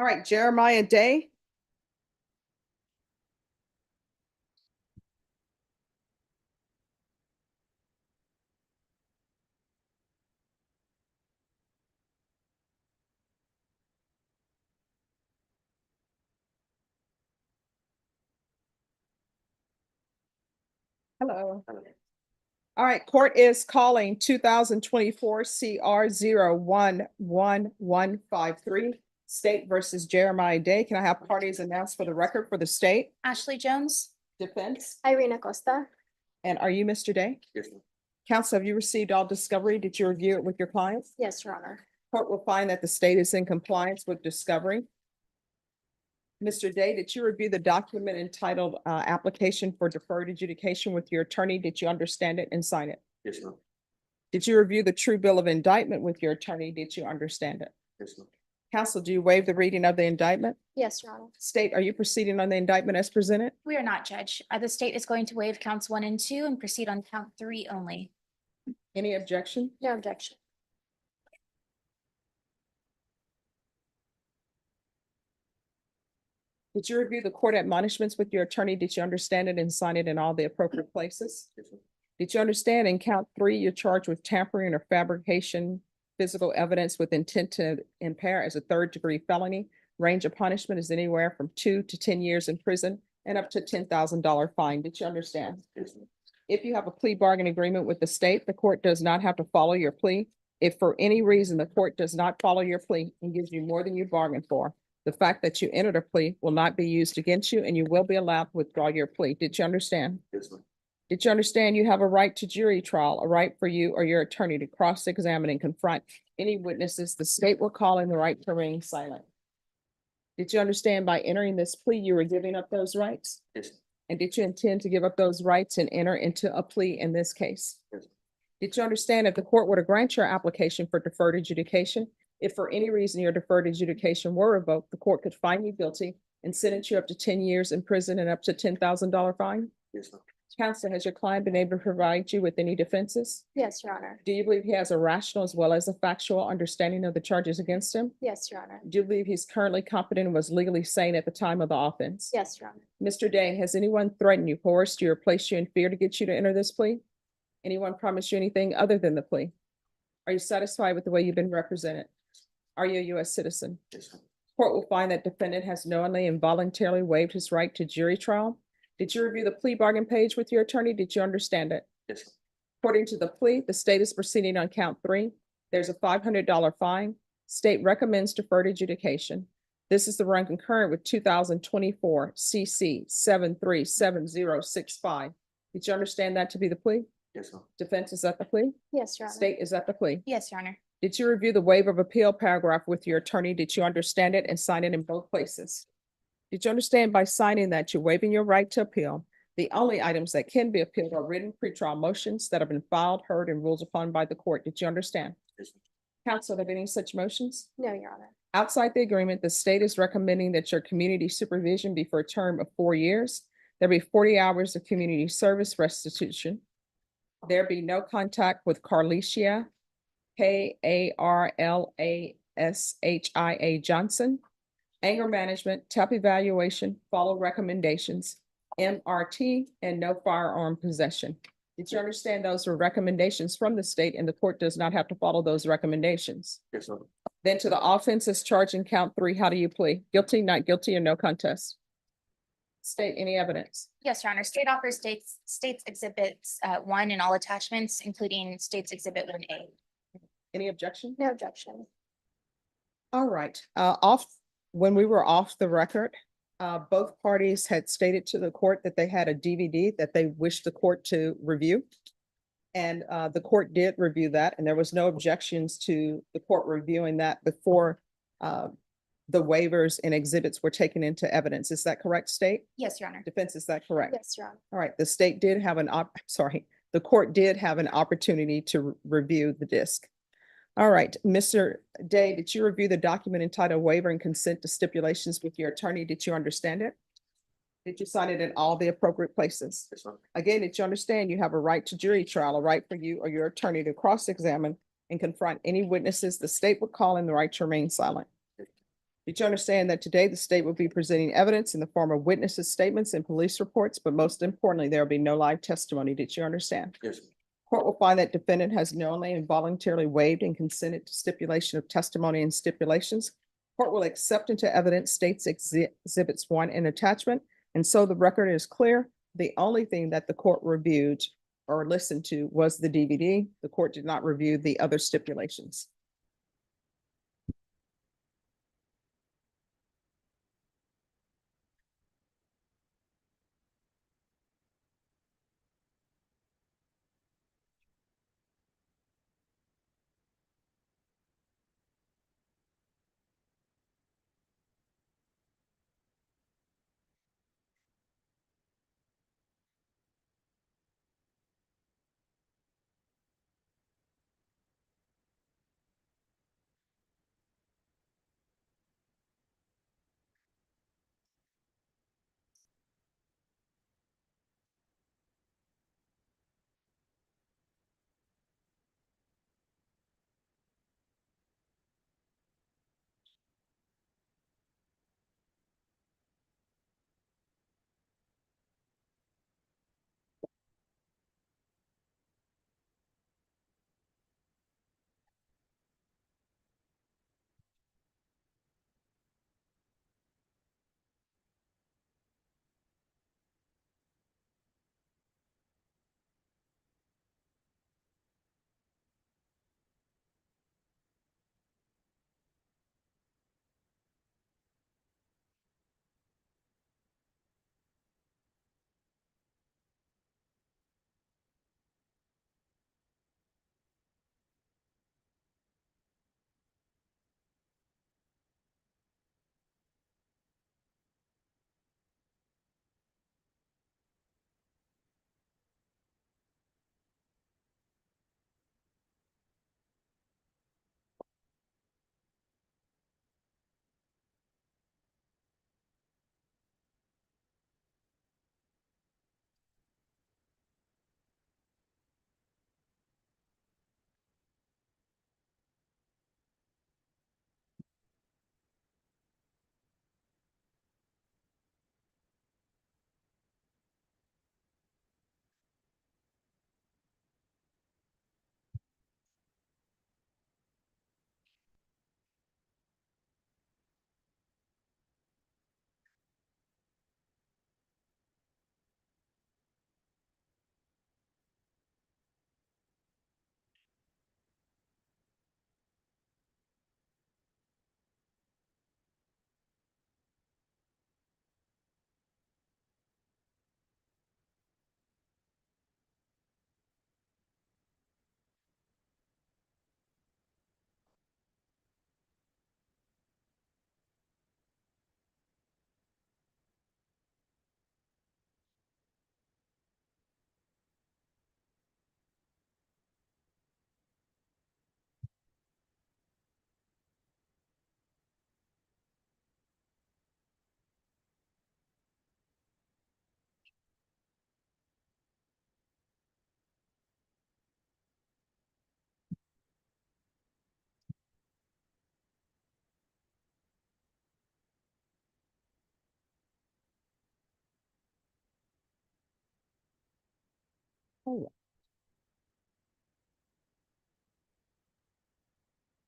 All right, Jeremiah Day. Hello. All right, court is calling 2024 CR 011153, State versus Jeremiah Day. Can I have parties announced for the record for the state? Ashley Jones. Defense. Irene Acosta. And are you Mr. Day? Yes, ma'am. Counsel, have you received all discovery? Did you review it with your clients? Yes, Your Honor. Court will find that the state is in compliance with discovery. Mr. Day, did you review the document entitled Application for Deferred Adjudication with your attorney? Did you understand it and sign it? Yes, ma'am. Did you review the true bill of indictment with your attorney? Did you understand it? Yes, ma'am. Counsel, do you waive the reading of the indictment? Yes, Your Honor. State, are you proceeding on the indictment as presented? We are not, Judge. The state is going to waive counts 1 and 2 and proceed on count 3 only. Any objection? No objection. Did you review the court admonishments with your attorney? Did you understand it and sign it in all the appropriate places? Yes, ma'am. Did you understand in count 3, you're charged with tampering or fabrication, physical evidence with intent to impair as a 3rd-degree felony? Range of punishment is anywhere from 2 to 10 years in prison and up to $10,000 fine. Did you understand? Yes, ma'am. If you have a plea bargain agreement with the state, the court does not have to follow your plea. If for any reason the court does not follow your plea and gives you more than you bargained for, the fact that you entered a plea will not be used against you and you will be allowed to withdraw your plea. Did you understand? Yes, ma'am. Did you understand you have a right to jury trial, a right for you or your attorney to cross-examine and confront any witnesses the state will call in the right to remain silent? Did you understand by entering this plea, you were giving up those rights? Yes, ma'am. And did you intend to give up those rights and enter into a plea in this case? Yes. Did you understand if the court were to grant your application for deferred adjudication, if for any reason your deferred adjudication were revoked, the court could find you guilty and sentence you up to 10 years in prison and up to $10,000 fine? Yes, ma'am. Counsel, has your client been able to provide you with any defenses? Yes, Your Honor. Do you believe he has a rational as well as a factual understanding of the charges against him? Yes, Your Honor. Do you believe he's currently competent and was legally sane at the time of the offense? Yes, Your Honor. Mr. Day, has anyone threatened you, coerced you, or placed you in fear to get you to enter this plea? Anyone promised you anything other than the plea? Are you satisfied with the way you've been represented? Are you a U.S. citizen? Yes, ma'am. Court will find that defendant has knowingly and voluntarily waived his right to jury trial. Did you review the plea bargain page with your attorney? Did you understand it? Yes, ma'am. According to the plea, the state is proceeding on count 3. There's a $500 fine. State recommends deferred adjudication. This is the run concurrent with 2024 CC 737065. Did you understand that to be the plea? Yes, ma'am. Defense, is that the plea? Yes, Your Honor. State, is that the plea? Yes, Your Honor. Did you review the waiver of appeal paragraph with your attorney? Did you understand it and sign it in both places? Did you understand by signing that you're waiving your right to appeal? The only items that can be appealed are written pretrial motions that have been filed, heard, and ruled upon by the court. Did you understand? Yes, ma'am. Counsel, have any such motions? No, Your Honor. Outside the agreement, the state is recommending that your community supervision be for a term of 4 years. There be 40 hours of community service restitution. There be no contact with Carlicia, Karlashia Johnson. Anger management, TAP evaluation, follow recommendations, MRT, and no firearm possession. Did you understand those were recommendations from the state and the court does not have to follow those recommendations? Yes, ma'am. Then to the offenses charged in count 3, how do you plead? Guilty, not guilty, or no contest? State, any evidence? Yes, Your Honor. State offers states exhibits 1 and all attachments, including states exhibit 1A. Any objection? No objection. All right, when we were off the record, both parties had stated to the court that they had a DVD that they wished the court to review. And the court did review that, and there was no objections to the court reviewing that before the waivers and exhibits were taken into evidence. Is that correct, State? Yes, Your Honor. Defense, is that correct? Yes, Your Honor. All right, the state did have the court did have an opportunity to review the disc. All right, Mr. Day, did you review the document entitled Waiver and Consent to Stipulations with your attorney? Did you understand it? Did you sign it in all the appropriate places? Yes, ma'am. Again, did you understand you have a right to jury trial, a right for you or your attorney to cross-examine and confront any witnesses the state would call in the right to remain silent? Did Did you understand that today the state will be presenting evidence in the form of witnesses' statements and police reports, but most importantly, there will be no live testimony? Did you understand? Yes. Court will find that defendant has knowingly and voluntarily waived and consented to stipulation of testimony and stipulations. Court will accept into evidence states exhibits 1 and attachment, and so the record is clear. The only thing that the court reviewed or listened to was the DVD. The court did not review the other stipulations.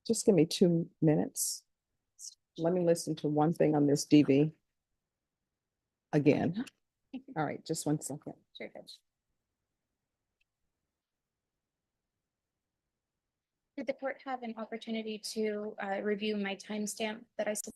Just give me 2 minutes. Let me listen to one thing on this DV again. All right, just 1 second. Sure, Judge. Did the court have an opportunity to review my timestamp that I submitted?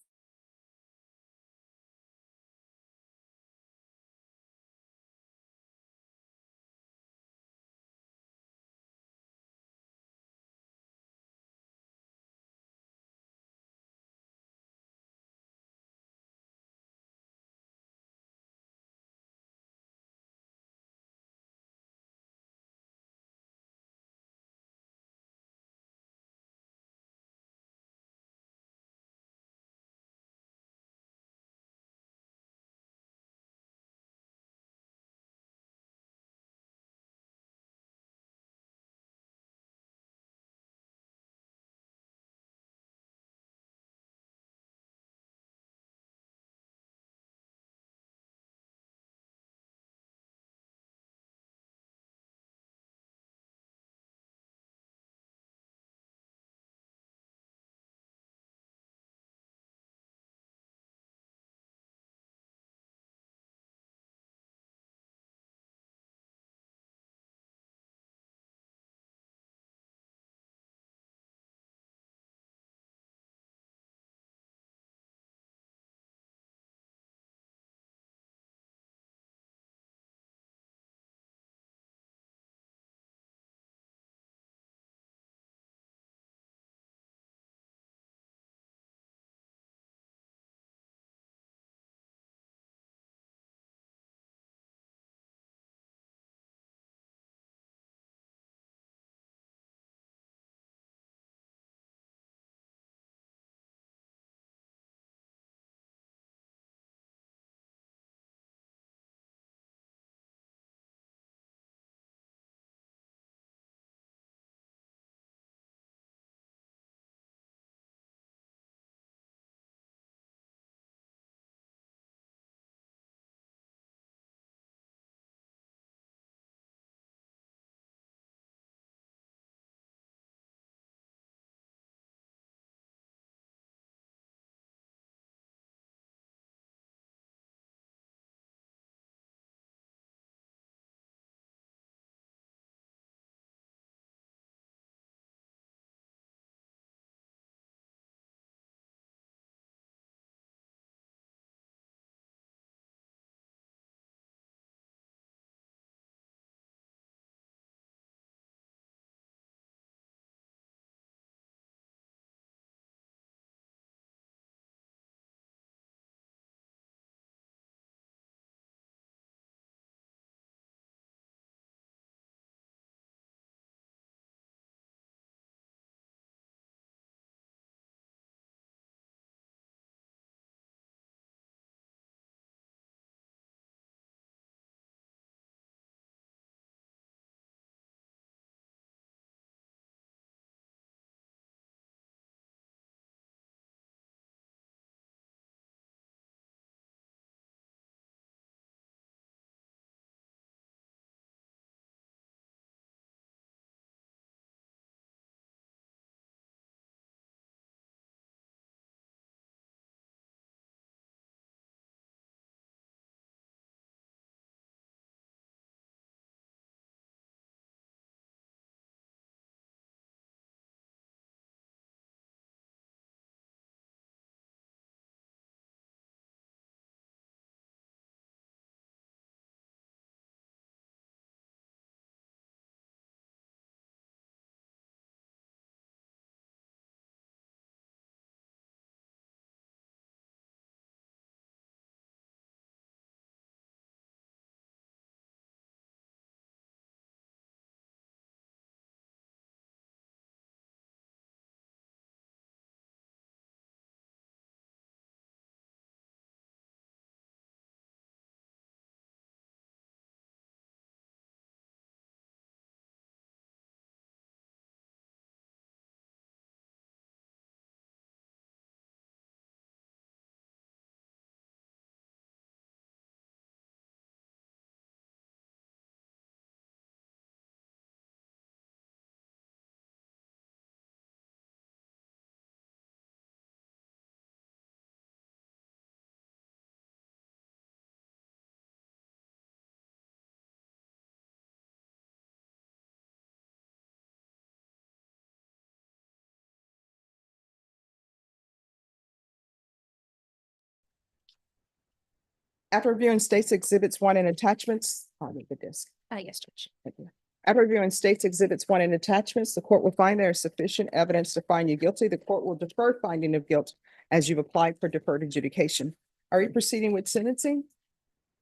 After reviewing states exhibits 1 and attachments, I'll need the disc. Yes, Judge. Thank you. After reviewing states exhibits 1 and attachments, the court will find there is sufficient evidence to find you guilty. The court will defer finding of guilt as you've applied for deferred adjudication. Are you proceeding with sentencing?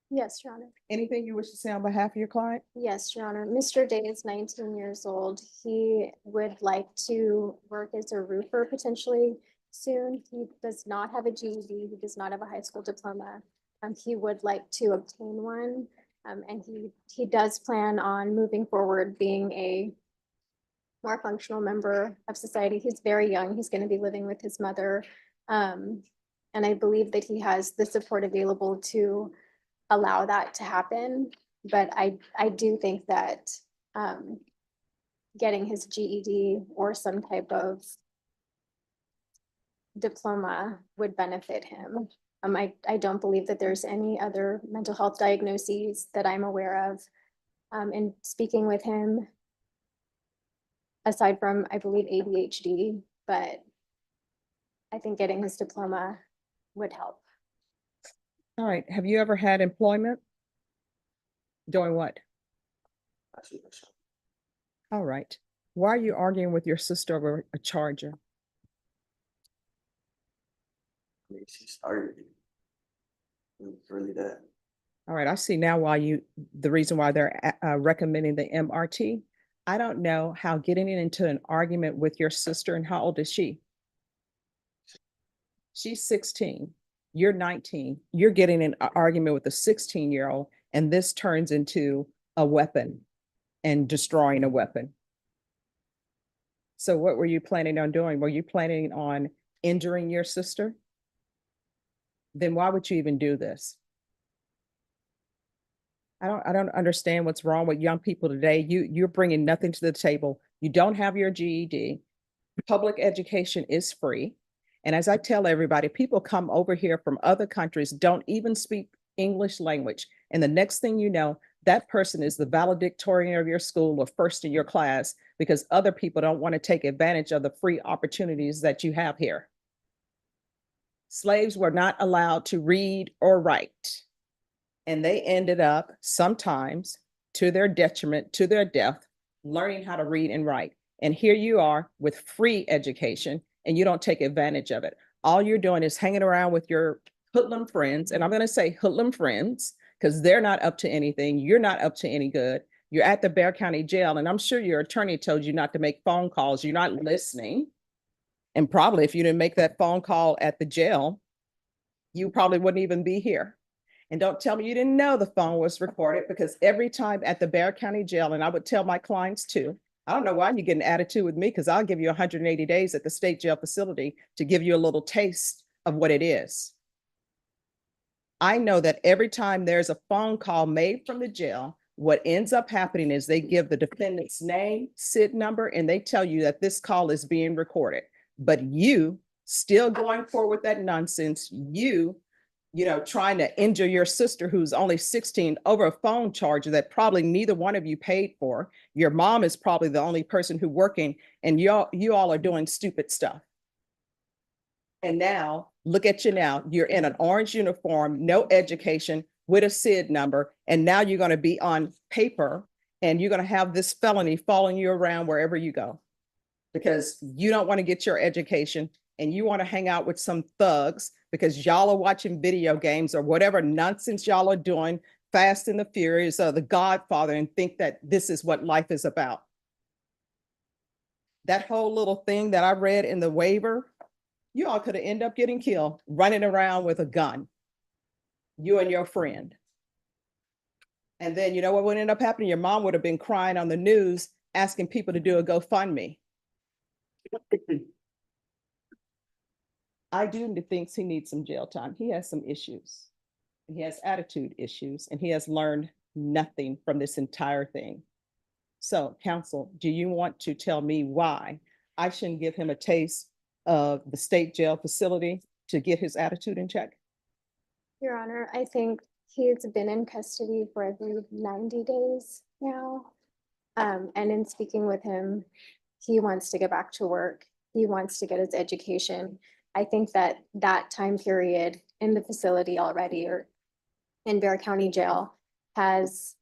Yes, Your Honor. Anything you wish to say on behalf of your client? Yes, Your Honor. Mr. Day is 19 years old. He would like to work as a roofer potentially soon. He does not have a GED. He does not have a high school diploma. He would like to obtain one. And he does plan on moving forward being a more functional member of society. He's very young. He's going to be living with his mother. And I believe that he has the support available to allow that to happen. But I do think that getting his GED or some type of diploma would benefit him. I don't believe that there's any other mental health diagnoses that I'm aware of. In speaking with him, aside from, I believe, ADHD, but I think getting his diploma would help. All right. Have you ever had employment? Doing what? All right. Why are you arguing with your sister over a charger? I mean, she started it. It was really that. All right, I see now why the reason why they're recommending the MRT. I don't know how getting into an argument with your sister, and how old is she? She's 16, you're 19, you're getting in an argument with a 16-year-old, and this turns into a weapon and destroying a weapon. So what were you planning on doing? Were you planning on injuring your sister? Then why would you even do this? I don't understand what's wrong with young people today. You're bringing nothing to the table. You don't have your GED. Public education is free. And as I tell everybody, people come over here from other countries, don't even speak English language. And the next thing you know, that person is the valedictorian of your school or first in your class, because other people don't want to take advantage of the free opportunities that you have here. Slaves were not allowed to read or write. And they ended up sometimes, to their detriment, to their death, learning how to read and write. And here you are with free education, and you don't take advantage of it. All you're doing is hanging around with your hoodlum friends. And I'm going to say hoodlum friends, because they're not up to anything. You're not up to any good. You're at the Bexar County Jail, and I'm sure your attorney told you not to make phone calls. You're not listening. And probably if you didn't make that phone call at the jail, you probably wouldn't even be here. And don't tell me you didn't know the phone was recorded, because every time at the Bexar County Jail, and I would tell my clients too, I don't know why you get an attitude with me, because I'll give you 180 days at the state jail facility to give you a little taste of what it is. I know that every time there's a phone call made from the jail, what ends up happening is they give the defendant's name, SID number, and they tell you that this call is being recorded. But you still going forward with that nonsense, you know, trying to injure your sister who's only 16 over a phone charge that probably neither one of you paid for. Your mom is probably the only person who's working, and you all are doing stupid stuff. And now, look at you now, you're in an orange uniform, no education, with a SID number, and now you're going to be on paper, and you're going to have this felony following you around wherever you go, because you don't want to get your education, and you want to hang out with some thugs because y'all are watching video games or whatever nonsense y'all are doing, Fast and the Furious or The Godfather, and think that this is what life is about. That whole little thing that I read in the waiver, you all could have ended up getting killed running around with a gun, you and your friend. And then you know what would end up happening? Your mom would have been crying on the news asking people to do a GoFundMe. I do think he needs some jail time. He has some issues. He has attitude issues, and he has learned nothing from this entire thing. So, counsel, do you want to tell me why I shouldn't give him a taste of the state jail facility to get his attitude in check? Your Honor, I think he's been in custody for, I believe, 90 days now. And in speaking with him, he wants to get back to work. He wants to get his education. I think that time period in the facility already, or in Bear County Jail has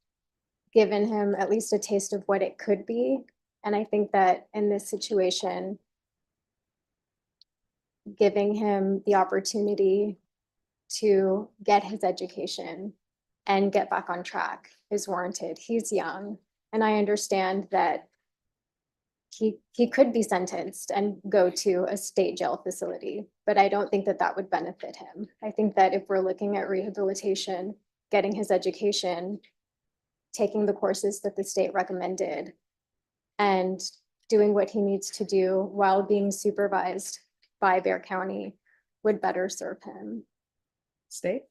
given him at least a taste of what it could be. And I think that in this situation, giving him the opportunity to get his education and get back on track is warranted. He's young, and I understand that he could be sentenced and go to a state jail facility, but I don't think that that would benefit him. I think that if we're looking at rehabilitation, getting his education, taking the courses that the state recommended, and doing what he needs to do while being supervised by Bear County would better serve him. State?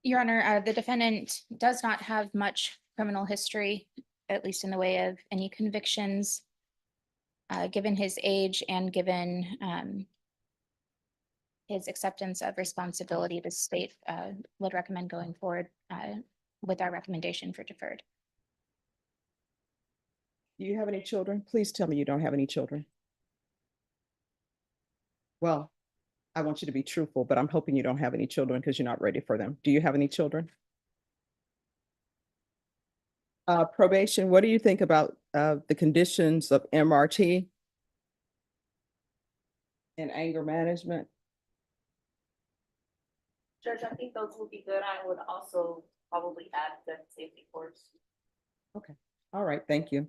Your Honor, the defendant does not have much criminal history, at least in the way of any convictions. Given his age and given his acceptance of responsibility, the state would recommend going forward with our recommendation for deferred. Do you have any children? Please tell me you don't have any children. Well, I want you to be truthful, but I'm hoping you don't have any children because you're not ready for them. Do you have any children? Probation, what do you think about the conditions of MRT and anger management? Judge, I think those would be good. I would also probably add the safety course. All right, thank you.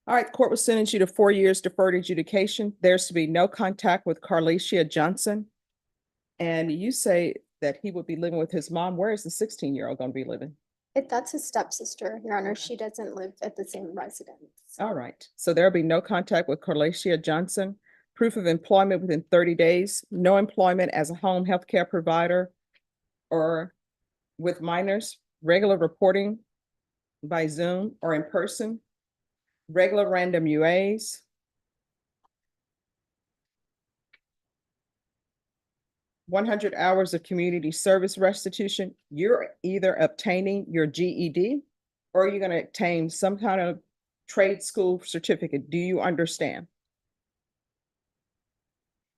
All right, the court will sentence you to 4 years deferred adjudication. There's to be no contact with Carlicia Johnson. And you say that he would be living with his mom. Where is the 16-year-old going to be living? That's his stepsister, Your Honor. She doesn't live at the same residence. All right, so there'll be no contact with Carlicia Johnson. Proof of employment within 30 days, no employment as a home health care provider or with minors, regular reporting by Zoom or in person, regular random UAs, (100 hours of community service restitution). You're either obtaining your GED or you're going to obtain some kind of trade school certificate. Do you understand?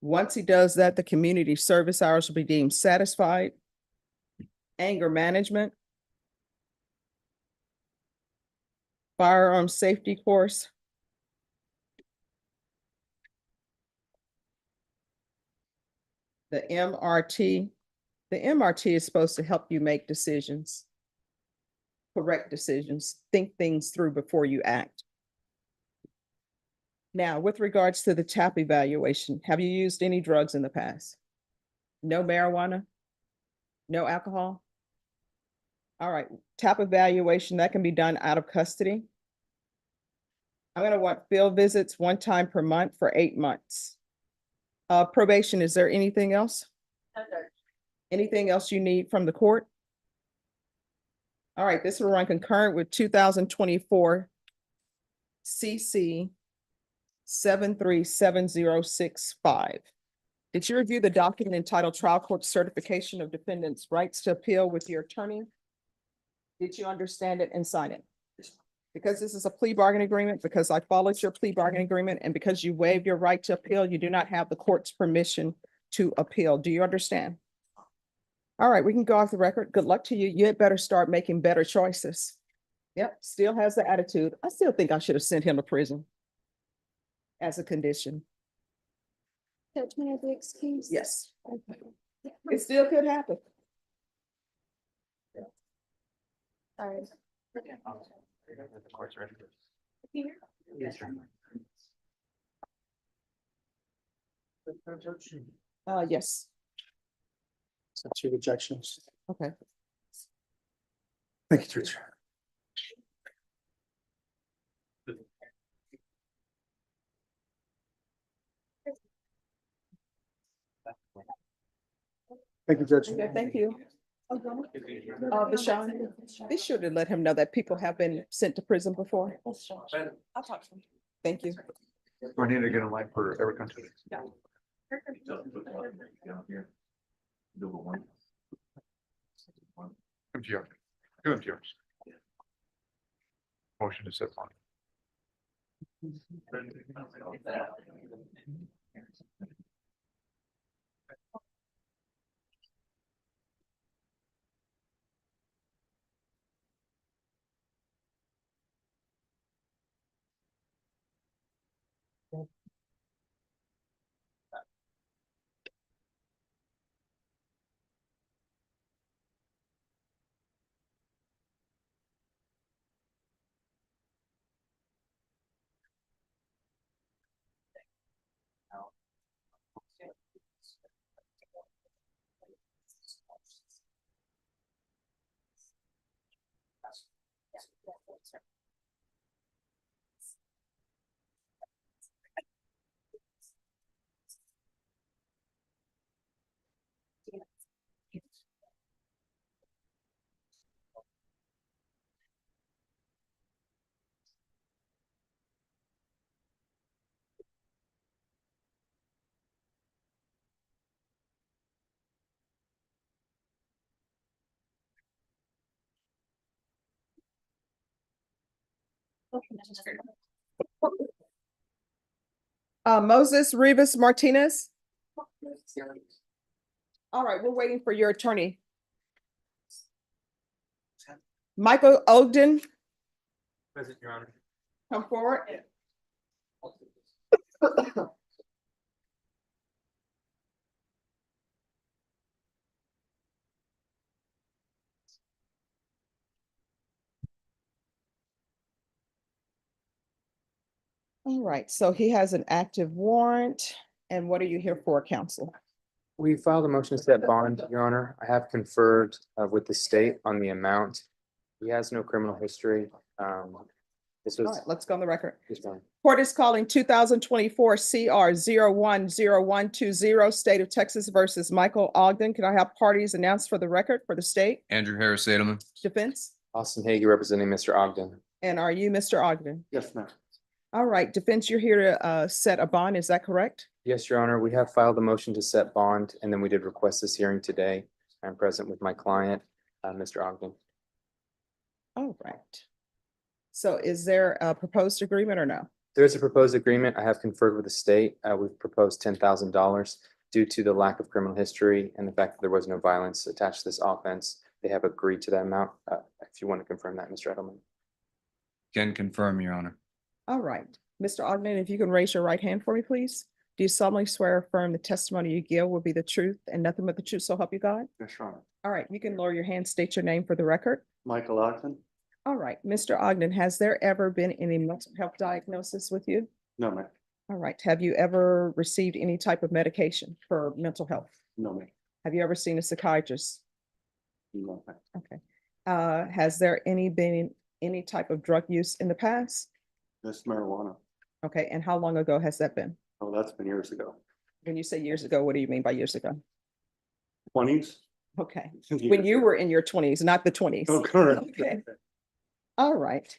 Once he does that, the community service hours will be deemed satisfied. Anger management, firearm safety course, the MRT. The MRT is supposed to help you make decisions, correct decisions, think things through before you act. Now, with regards to the TAP evaluation, have you used any drugs in the past? No marijuana? No alcohol? All right, TAP evaluation, that can be done out of custody. I'm going to want field visits 1 time per month for 8 months. Probation, is there anything else? No, Judge. Anything else you need from the court? All right, this will run concurrent with 2024 CC 737065. Did you review the document entitled Trial Court Certification of Defendant's Rights to Appeal with your attorney? Did you understand it and sign it? Because this is a plea bargaining agreement, because I followed your plea bargaining agreement, and because you waived your right to appeal, you do not have the court's permission to appeal. Do you understand? All right, we can go off the record. Good luck to you. You had better start making better choices. Yep, still has the attitude. I still think I should have sent him to prison as a condition. Judge, may I be excused? Yes, Okay. it still could happen. Sorry. The court's ready. Yes, sir. Yes, That's your objections. okay. Thank you, Judge. Thank you, Judge. Okay, thank you. Vashon, be sure to let him know that people have been sent to prison before. I'll talk to him. Thank you. Do I need to get a line for every country? MTR, 2 MTRs. Motion to set on. Moses Rivas Martinez. All right, we're waiting for your attorney. Michael Ogden, Present, Your Honor. come forward. All right, so he has an active warrant. And what are you here for, counsel? We filed a motion to set bond, Your Honor. I have conferred with the state on the amount. He has no criminal history. This All was. right, let's go on the record. Yes, ma'am. Court is calling 2024 CR 010120, State of Texas versus Michael Ogden. Can I have parties announced for the record for the state Andrew Harris Edelman. defense? Austin Hague representing Mr. Ogden. And are you Mr. Ogden? Yes, ma'am. All right, defense, you're here to set a bond, is that correct? Yes, Your Honor, we have filed a motion to set bond, and then we did request this hearing today. I'm present with my client, Mr. Ogden. All right. So is there a proposed agreement or no? There is a proposed agreement. I have conferred with the state. We've proposed $10,000 due to the lack of criminal history and the fact that there was no violence attached to this offense. They have agreed to that amount. If you want to confirm that, Mr. Edelman. Can confirm, Your Honor. All right, Mr. Ogden, if you can raise your right hand for me, please. Do you solemnly swear or affirm the testimony you give will be the truth and nothing but the truth, so help you God? Yes, Your Honor. All right, you can lower your hand, state your name for the record. Michael Ogden? All right, Mr. Ogden, has there ever been any mental health diagnosis with you? No, ma'am. All right, have you ever received any type of medication for mental health? No, ma'am. Have you ever seen a psychiatrist? No, ma'am. Okay. Has there been any type of drug use in the past? Just marijuana. Okay, and how long ago has that been? Oh, that's been years ago. When you say years ago, what do you mean by years ago? 20s? Okay, when you were in your twenties, not the twenties. Oh, correct. Okay. All right.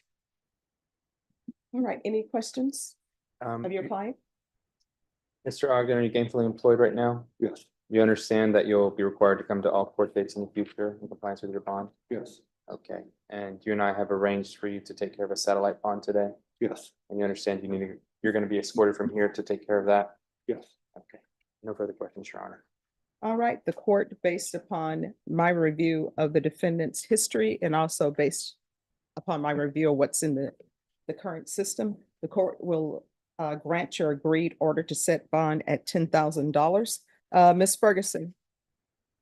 All right, any questions of your client? Mr. Ogden, are you gainfully employed right now? Yes, You understand that you'll be required to come to all court dates in the future in compliance with your bond? yes, Okay, and you and I have arranged for you to take care of a satellite bond today, yes, and you understand you're gonna be escorted from here to take care of that? yes. Okay, no further questions, Your Honor. All right, the court, based upon my review of the defendant's history and also based upon my review of what's in the current system, the court will grant your agreed order to set bond at $10,000. Ms. Ferguson,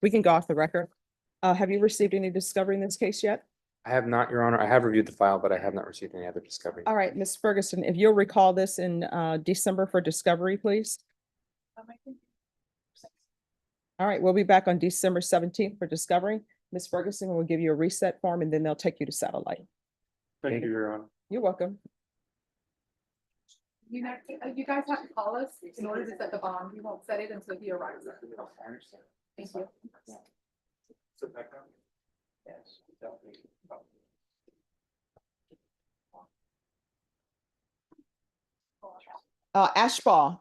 we can go off the record. Have you received any discovery in this case yet? I have not, Your Honor. I have reviewed the file, but I have not received any other discovery. All right, Ms. Ferguson, if you'll recall this in December for discovery, please. All right, we'll be back on December 17th for discovery. Ms. Ferguson will give you a reset form and then they'll take you to satellite. Thank you, Your Honor. You're welcome. You guys have to call us in order to set the bond. We won't set it until he arrives. Thank you. Ashball.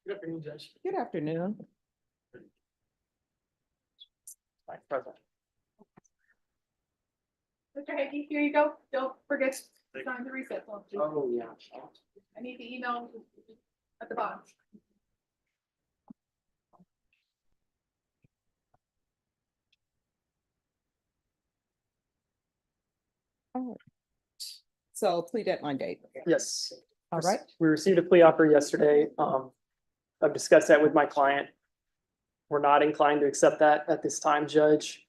Good afternoon, Judge. Good afternoon. Present. Mr. Hickey, here you go. Don't forget to sign the reset form. Oh, yeah. I need the email at the bottom. So plea deadline date. Yes. All right. We received a plea offer yesterday. I've discussed that with my client. We're not inclined to accept that at this time, Judge.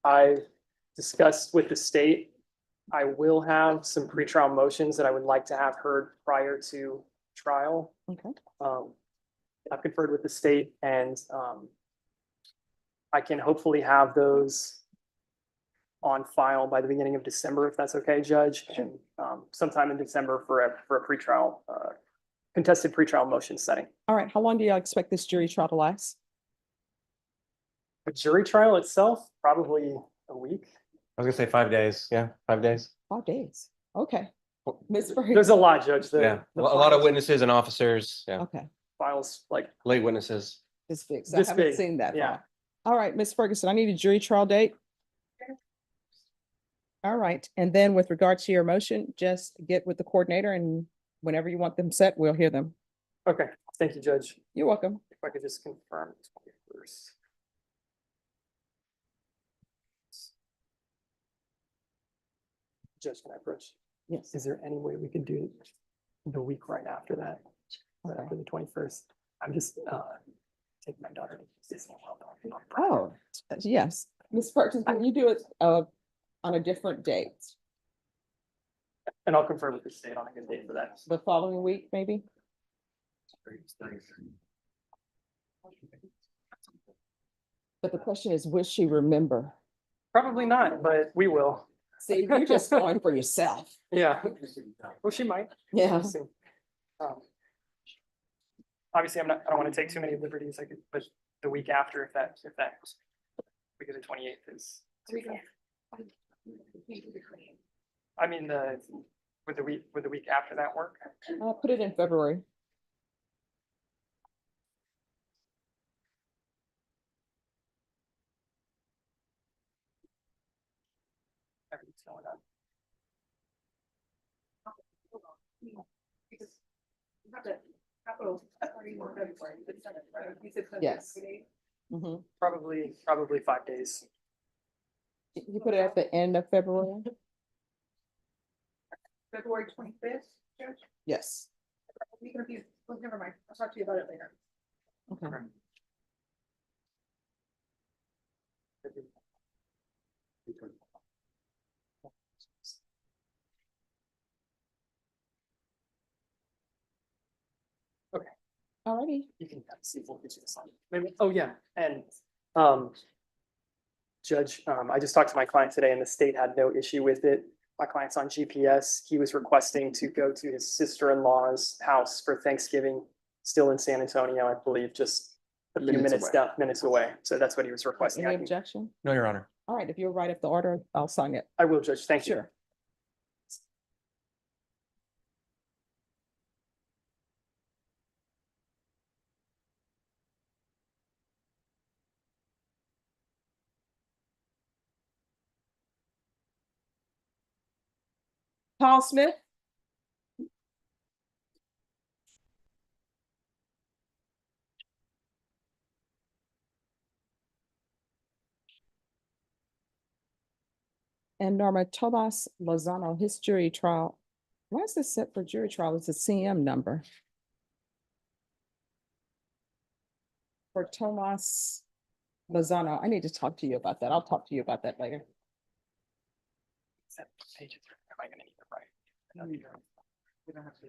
I've discussed with the state. I will have some pretrial motions that I would like to have heard prior to trial. Okay. I've conferred with the state and I can hopefully have those on file by the beginning of December, if that's okay, Judge. And sometime in December for a pretrial, contested pretrial motion setting. All right. How long do y'all expect this jury trial to last? The jury trial itself, probably a week. I was gonna say 5 days. Yeah, 5 days. 5 days. Okay. Ms. There's Ferguson. a lot, Judge. Yeah, a lot of witnesses and officers. Yeah, Okay. Files like late witnesses. This big. So I This haven't big, seen that. yeah. far. All right, Ms. Ferguson, I need a jury trial date. All right. And then with regard to your motion, just get with the coordinator and whenever you want them set, we'll hear them. Okay, thank you, Judge. You're welcome. If I could just confirm. 21st. Judge, can I approach? Yes. Is there any way we could do the week right after that? Right after the 21st? I'm just taking my daughter to Disney World. Oh, yes. Ms. Ferguson, can you do it on a different date? And I'll confirm with the state on a good date for that. The following week, maybe? But the question is, will she remember? Probably not, but we will. See, you're just going for yourself. Yeah. Well, she might. Yeah. We'll see. Obviously, I don't want to take too many liberties. I could, but the week after, if that, because the 28th is. I mean, would the week after that work? I'll put it in February. Everything's going on. Yes. Mhm. Probably 5 days. You put it at the end of February? February 25th, Judge? Yes. You're gonna be, well, never mind, I'll talk to you about it later. Okay. Alrighty. You can see if we'll get you the sign. Maybe, oh, yeah, and Judge, I just talked to my client today and the state had no issue with it. My client's on GPS. He was requesting to go to his sister-in-law's house for Thanksgiving, still in San Antonio, I believe, just a few minutes away. So that's what he was requesting. Any objection? No, Your Honor. All right, if you'll write up the order, I'll sign it. I will, Judge. Thank you. Sure. Paul Smith? And Norma Tomas Lozano, his jury trial. Why is this set for jury trial? It's a CM number. For Tomas Lozano, I need to talk to you about that. I'll talk to you about that later. Except pages, am I gonna need to write? I know you don't. We don't have to.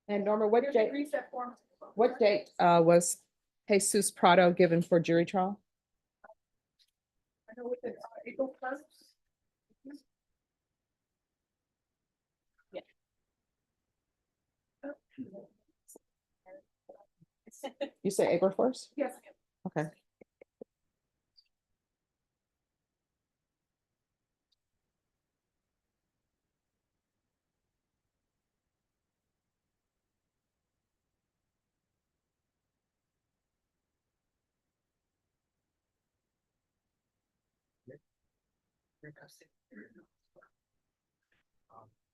And Norma, what Here's a date, reset form. what date was Jesus Prado given for jury trial? I know with the April 1st. You say April 1st? Yes. Okay.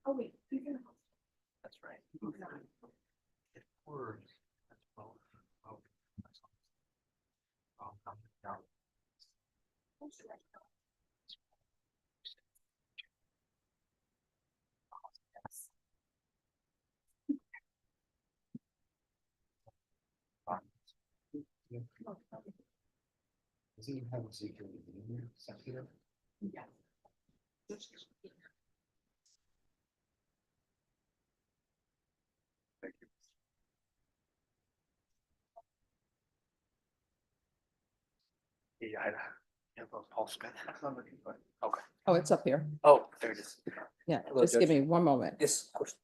Oh, wait. That's right. Words. Yeah, I have a Paul Smith. Okay. Oh, it's up here. Oh, there it is. Yeah, Hello, just give Judge. me one moment. Yes, of course.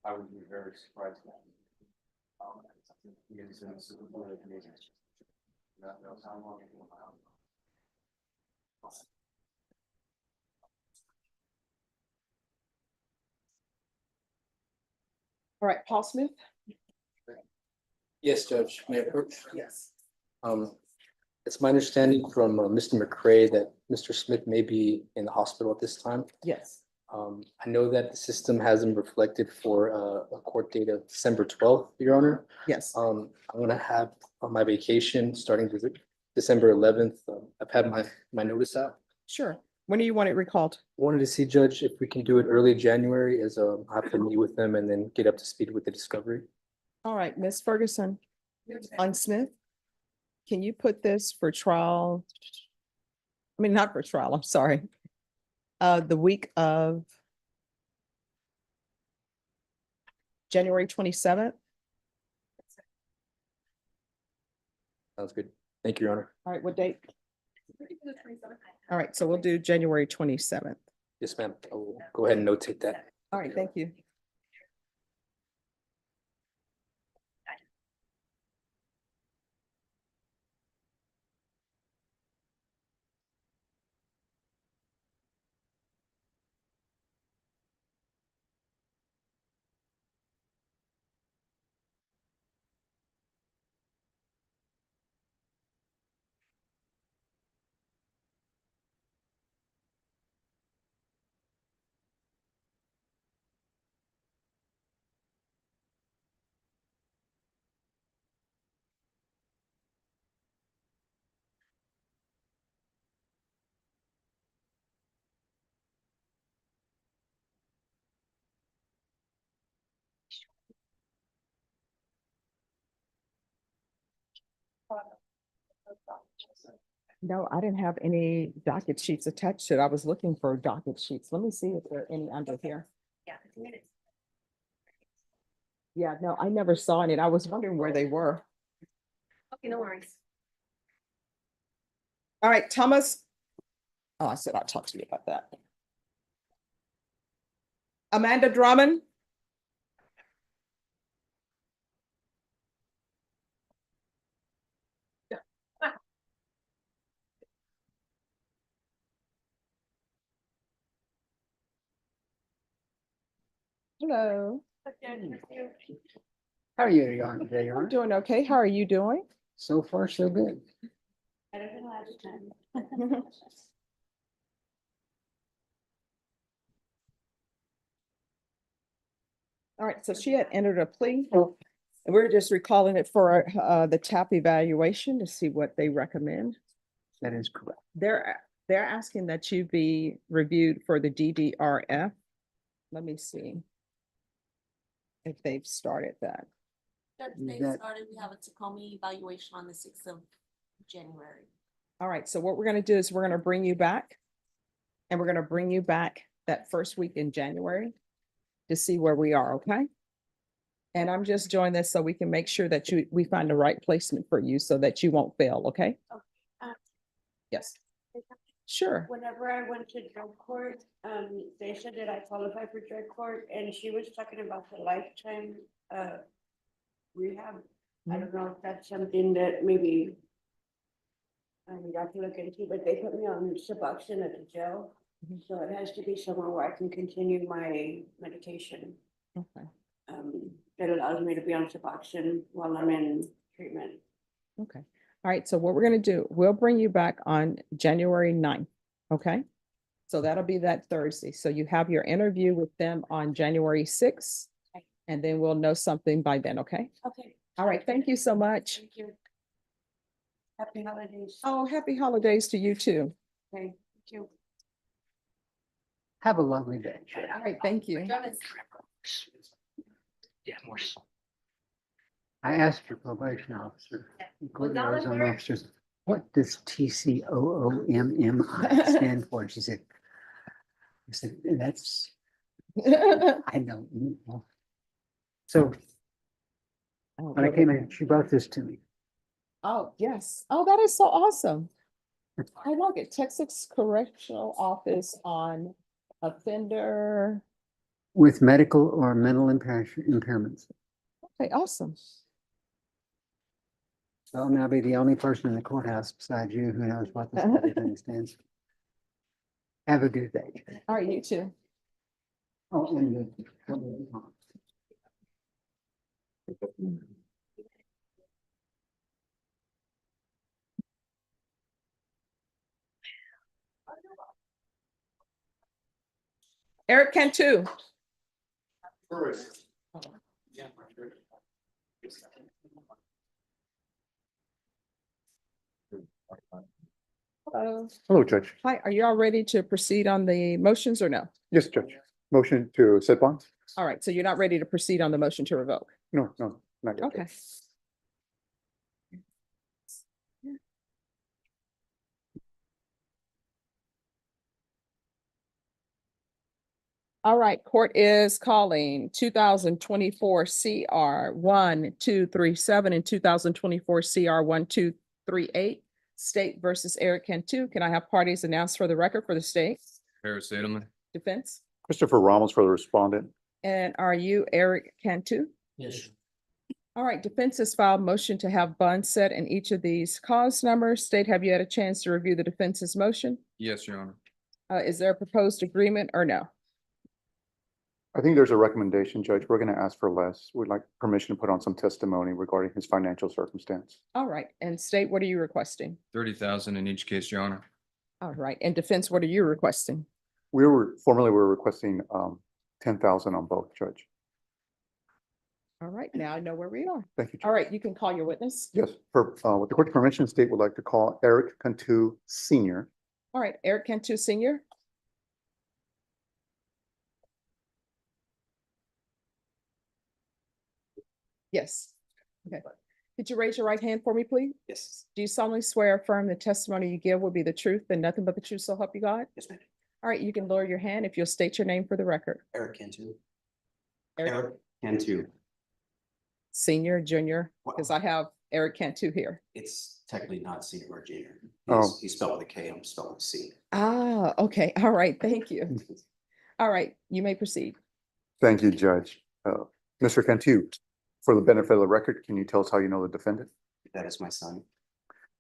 I would be very surprised. All right, Paul Smith? Yes, Judge, may I approach? Yes. It's my understanding from Mr. McCray that Mr. Smith may be in the hospital at this time. Yes. I know that the system has him reflected for a court date of December 12th, Your Honor. Yes. I'm gonna have on my vacation starting December 11th. I've had my notice out. Sure. When do you want it recalled? Wanted to see, Judge, if we can do it early January as I have to meet with them and then get up to speed with the discovery. All right, Ms. Ferguson, on Smith, can you put this for trial? I mean, not for trial, I'm sorry. The week of January 27th. Sounds good. Thank you, Your Honor. All right, what date? All right, so we'll do January 27th. Yes, ma'am. I will go ahead and notate that. All right, thank you. No, I didn't have any docket sheets attached to it. I was looking for docket sheets. Let me see if there are any under here. Yeah, no, I never saw any. I was wondering where they were. Okay, no worries. All right, Thomas. Oh, I said I'll talk to you about that. Amanda Drummond. Hello. How are you on today, Your I'm Honor? doing okay. How are you doing? So far, so good. Better than last time. All right, so she had entered a plea. And we're just recalling it for the TAP evaluation to see what they recommend. That is correct. They're asking that you be reviewed for the DDRF. Let me see if they've started that. They That- started, we have a Tacoma evaluation on the 6th of January. All right, so what we're gonna do is we're gonna bring you back. And we're gonna bring you back that first week in January to see where we are, okay? And I'm just doing this so we can make sure that we find the right placement for you so that you won't fail, okay? Yes, sure. Whenever I went to drug court, they said that I qualify for drug court, and she was talking about the lifetime, rehab. I don't know if that's something that maybe you have to look into, but they put me on Suboxone at the jail. Mhm. So it has to be somewhere where I can continue my medication. Okay, That allows me to be on Suboxone while I'm in treatment. okay. All right, so what we're gonna do, we'll bring you back on January 9th, okay? So that'll be that Thursday. So you have your interview with them on January 6th. Okay. And then we'll know something by then, okay? Okay, All right, thank you so much. Thank you. Happy holidays. Oh, happy holidays to you too. Okay, thank you. Have a lovely day. All right, thank you. Yeah, more. I asked your probation officer, including Arizona officers, what does TCOOMMI stand for? She said, that's, I don't know. So when I came in, she brought this to me. Oh, yes. Oh, that is so awesome. I love it. Texas Correctional Office on offender. With medical or mental impairments. Okay, awesome. So I'll now be the only person in the courthouse besides you who knows what this bloody thing stands for. Have a good day. All right, you too. Oh, and Eric Cantu. Hello. Hello, Judge. Hi, are you all ready to proceed on the motions or no? Yes, Judge. Motion to set bonds? All right, so you're not ready to proceed on the motion to revoke? No, no, not yet. Okay. All right, court is calling 2024 CR 1237 and 2024 CR 1238, State versus Eric Cantu. Can I have parties announced for the record for the state? Harris Edelman. Defense? Christopher Ramos for the respondent. And are you Eric Cantu? Yes. All right, defense has filed motion to have bond set in each of these cause numbers. State, have you had a chance to review the defense's motion? Yes, Your Honor. Is there a proposed agreement or no? I think there's a recommendation, Judge. We're going to ask for less. We'd like permission to put on some testimony regarding his financial circumstance. All right, and state, what are you requesting? 30,000 in each case, Your Honor. All right, and defense, what are you requesting? We were requesting 10,000 on both, Judge. All right, now I know where we are. Thank you, Judge. All right, you can call your witness. Yes, with the court's permission, state would like to call Eric Cantu Sr. All right, Eric Cantu Senior. Yes. Okay. Could you raise your right hand for me, please? Yes. Do you solemnly swear or affirm the testimony you give will be the truth and nothing but the truth, so help you God? Yes, ma'am. All right, you can lower your hand if you'll state your name for the record. Eric Cantu. Eric Eric Cantu. Senior, junior, because I have Eric Cantu here. It's technically not senior or junior. Oh. He's spelled with a K, I'm spelled with a C. Ah, okay. All right. Thank you. All right, you may proceed. Thank you, Judge. Mr. Cantu, for the benefit of the record, can you tell us how you know the defendant? That is my son.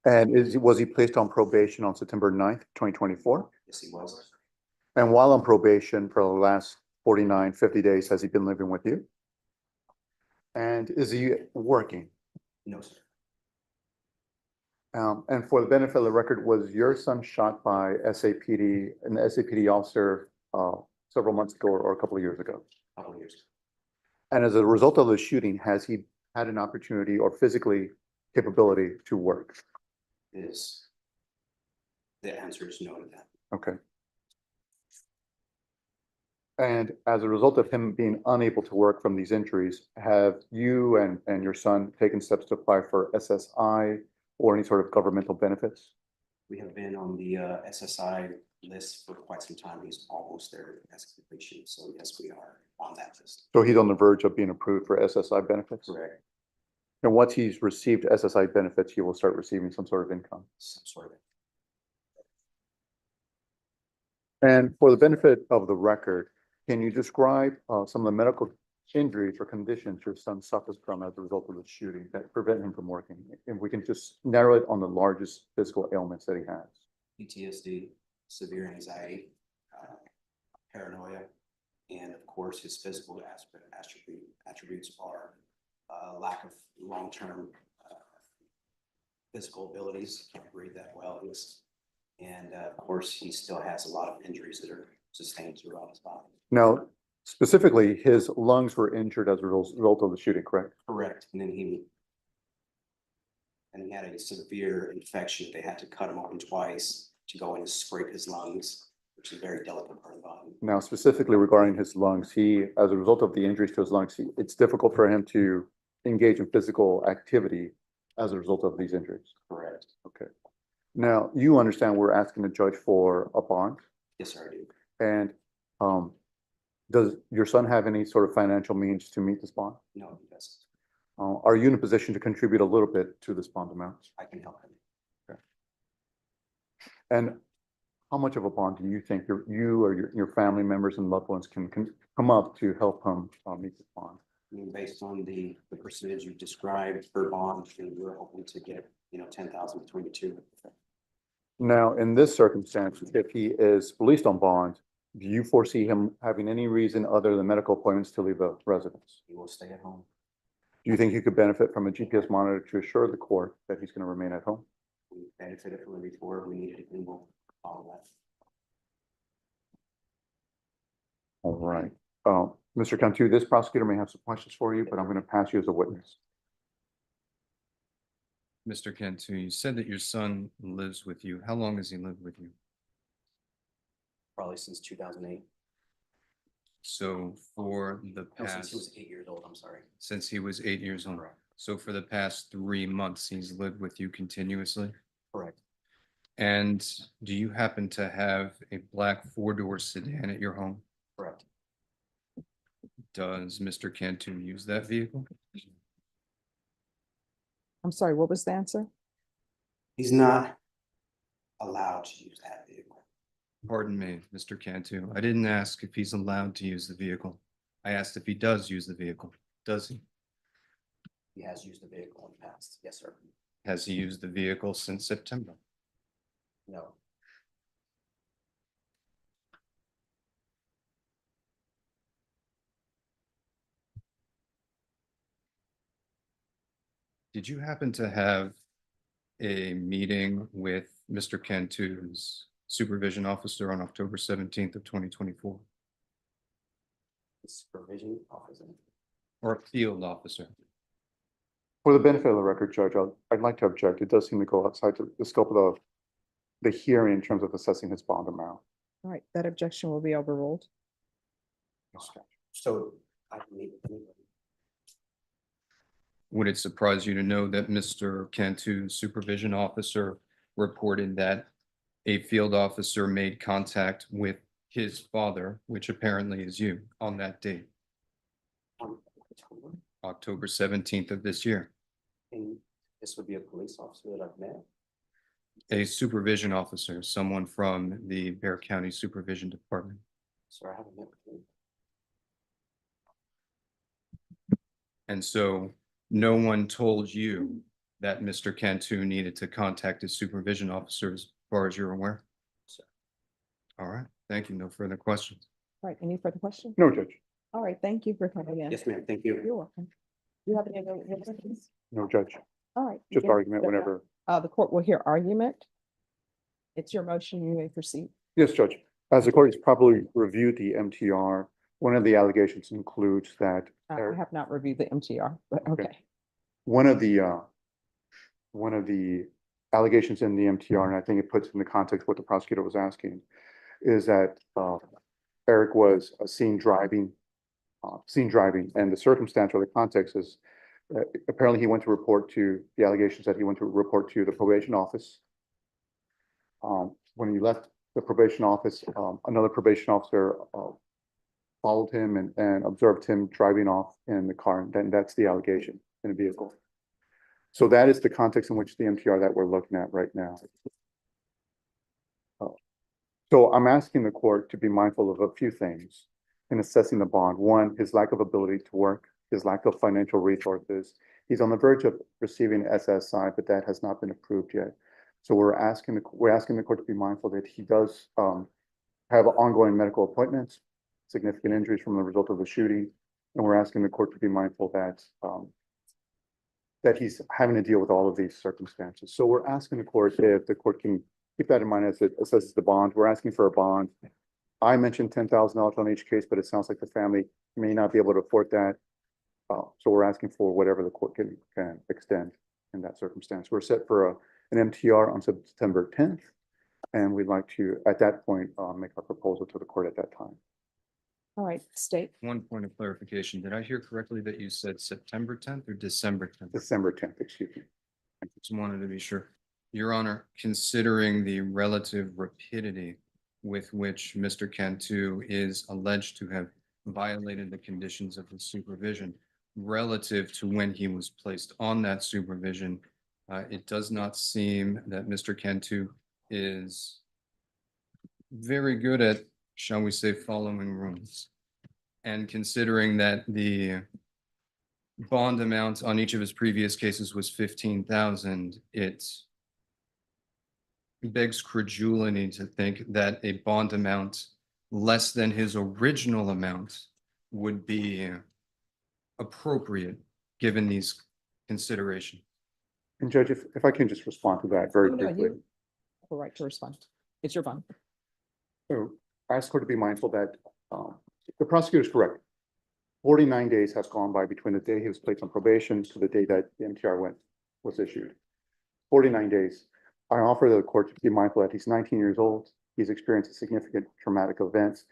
And was he placed on probation on September 9th, 2024? Yes, he was. And while on probation for the last 49, 50 days, has he been living with you? And is he working? No, sir. And for the benefit of the record, was your son shot by SAPD, an SAPD officer several months ago or a couple of years ago? A couple of years. And as a result of the shooting, has he had an opportunity or physically capability to work? Is the answer is no to that. Okay. And as a result of him being unable to work from these injuries, have you and your son taken steps to apply for SSI or any sort of governmental benefits? We have been on the SSI list for quite some time. He's almost there as completion. So yes, we are on that list. So he's on the verge of being approved for SSI benefits? Correct. And once he's received SSI benefits, he will start receiving some sort of income. Some sort of. And for the benefit of the record, can you describe some of the medical injuries or conditions your son suffers from as a result of the shooting that prevent him from working? If we can just narrow it on the largest physical ailments that he has. PTSD, severe anxiety, paranoia, and of course, his physical attributes are lack of long-term physical abilities, can't breathe that well, and of course, he still has a lot of injuries that are sustained throughout his body. Now, specifically, his lungs were injured as a result of the shooting, correct? Correct, and then he And he had a severe infection. They had to cut him open twice to go in and scrape his lungs, which is a very delicate part of the body. Now, specifically regarding his lungs, as a result of the injuries to his lungs, it's difficult for him to engage in physical activity as a result of these injuries. Correct. Okay. Now, you understand we're asking the judge for a bond, Yes, sir, I do. and does your son have any sort of financial means to meet this bond? No, he doesn't. Are you in a position to contribute a little bit to this bond amount? I can help him. And how much of a bond do you think you or your family members and loved ones can come up to help him meet this bond? I mean, based on the percentage you described for bond, we're hoping to get, 10,000 between the two. Now, in this circumstance, if he is released on bond, do you foresee him having any reason other than medical appointments to leave the residence? He will stay at home. Do you think you could benefit from a GPS monitor to assure the court that he's going to remain at home? We benefited from it before. We needed it, and we'll follow that. All right. Mr. Cantu, this prosecutor may have some questions for you, but I'm going to pass you as a witness. Mr. Cantu, you said that your son lives with you. How long has he lived with you? Probably since 2008. So for the No, since he was past, 8 years old, I'm sorry. since he was 8 years old. So for the past 3 months, he's lived with you continuously? Correct. And do you happen to have a black 4-door sedan at your home? Correct. Does Mr. Cantu use that vehicle? I'm sorry, what was the answer? He's not allowed to use that vehicle. Pardon me, Mr. Cantu. I didn't ask if he's allowed to use the vehicle. I asked if he does use the vehicle. Does he? He has used the vehicle in the past. Yes, sir. Has he used the vehicle since September? No. Did you happen to have a meeting with Mr. Cantu's supervision officer on October 17th of 2024? The supervision officer. Or a field officer? For the benefit of the record, Judge, I'd like to object. It does seem to go outside the scope of the hearing in terms of assessing his bond amount. All right, that objection will be overruled. So I need. Would it surprise you to know that Mr. Cantu's supervision officer reported that a field officer made contact with his father, which apparently is you, on that date, October 17th of this year? And this would be a police officer that I've met. A supervision officer, someone from the Bear County Supervision Department. Sir, I haven't met with him. And so no one told you that Mr. Cantu needed to contact his supervision officer as far as you're aware? Sir. All right, thank you. No further questions. All right, any further questions? No, Judge. All right, thank you for coming in. Yes, ma'am. Thank you. You're welcome. Do you have any other questions? No, Judge. All right. Just begin. argument whenever. The court will hear argument. It's your motion, you may proceed. Yes, Judge. As the court has probably reviewed the MTR, one of the allegations includes that I have not reviewed the MTR, but okay. one of the allegations in the MTR, and I think it puts in the context what the prosecutor was asking, is that Eric was seen driving, and the circumstance or the context is apparently he went to report to the allegations that he went to report to the probation office. When he left the probation office, another probation officer followed him and observed him driving off in the car, and then that's the allegation in a vehicle. So that is the context in which the MTR that we're looking at right now. So I'm asking the court to be mindful of a few things in assessing the bond. One, his lack of ability to work, his lack of financial resources. He's on the verge of receiving SSI, but that has not been approved yet. So we're asking the court to be mindful that he does have ongoing medical appointments, significant injuries from the result of the shooting, and we're asking the court to be mindful that that he's having to deal with all of these circumstances. So we're asking the court if the court can keep that in mind as it assesses the bond. We're asking for a bond. I mentioned $10,000 on each case, but it sounds like the family may not be able to afford that. So we're asking for whatever the court can extend in that circumstance. We're set for an MTR on September 10th. And we'd like to, at that point, make our proposal to the court at that time. All right, state. One point of clarification. Did I hear correctly that you said September 10th or December 10th? December 10th, excuse me. Just wanted to be sure. Your Honor, considering the relative rapidity with which Mr. Cantu is alleged to have violated the conditions of his supervision relative to when he was placed on that supervision, it does not seem that Mr. Cantu is very good at, shall we say, following rules. And considering that the bond amount on each of his previous cases was 15,000, it begs credulity to think that a bond amount less than his original amount would be appropriate given these considerations. And Judge, if I can just respond to that very No, briefly. you have a right to respond. It's your bond. So I ask her to be mindful that the prosecutor is correct. 49 days has gone by between the day he was placed on probation to the day that the MTR was issued. 49 days. I offer the court to be mindful that he's 19 years old. He's experienced significant traumatic events.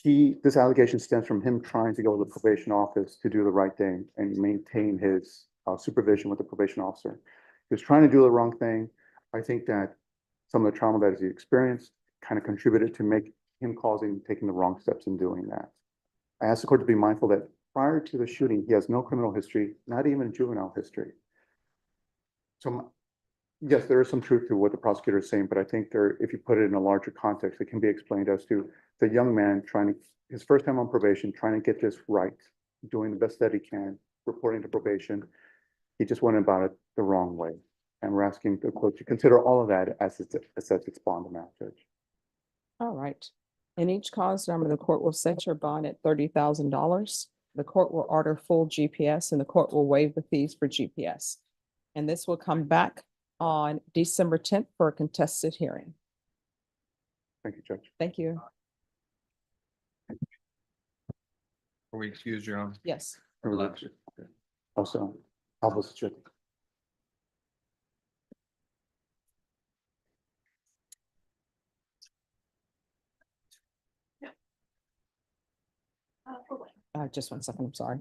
This allegation stems from him trying to go to the probation office to do the right thing and maintain his supervision with the probation officer. He was trying to do the wrong thing. I think that some of the trauma that he experienced kind of contributed to make him taking the wrong steps in doing that. I ask the court to be mindful that prior to the shooting, he has no criminal history, not even juvenile history. So yes, there is some truth to what the prosecutor is saying, but I think if you put it in a larger context, it can be explained as to the young man his first time on probation, trying to get this right, doing the best that he can, reporting to probation. He just went about it the wrong way. And we're asking the court to consider all of that as it sets its bond amount, Judge. All right. In each cause number, the court will set your bond at $30,000. The court will order full GPS and the court will waive the fees for GPS. And this will come back on December 10th for a contested hearing. Thank you, Judge. Thank you. Are we excused, Your Honor? Yes. Also, I'll listen to it. Just 1 second. I'm sorry.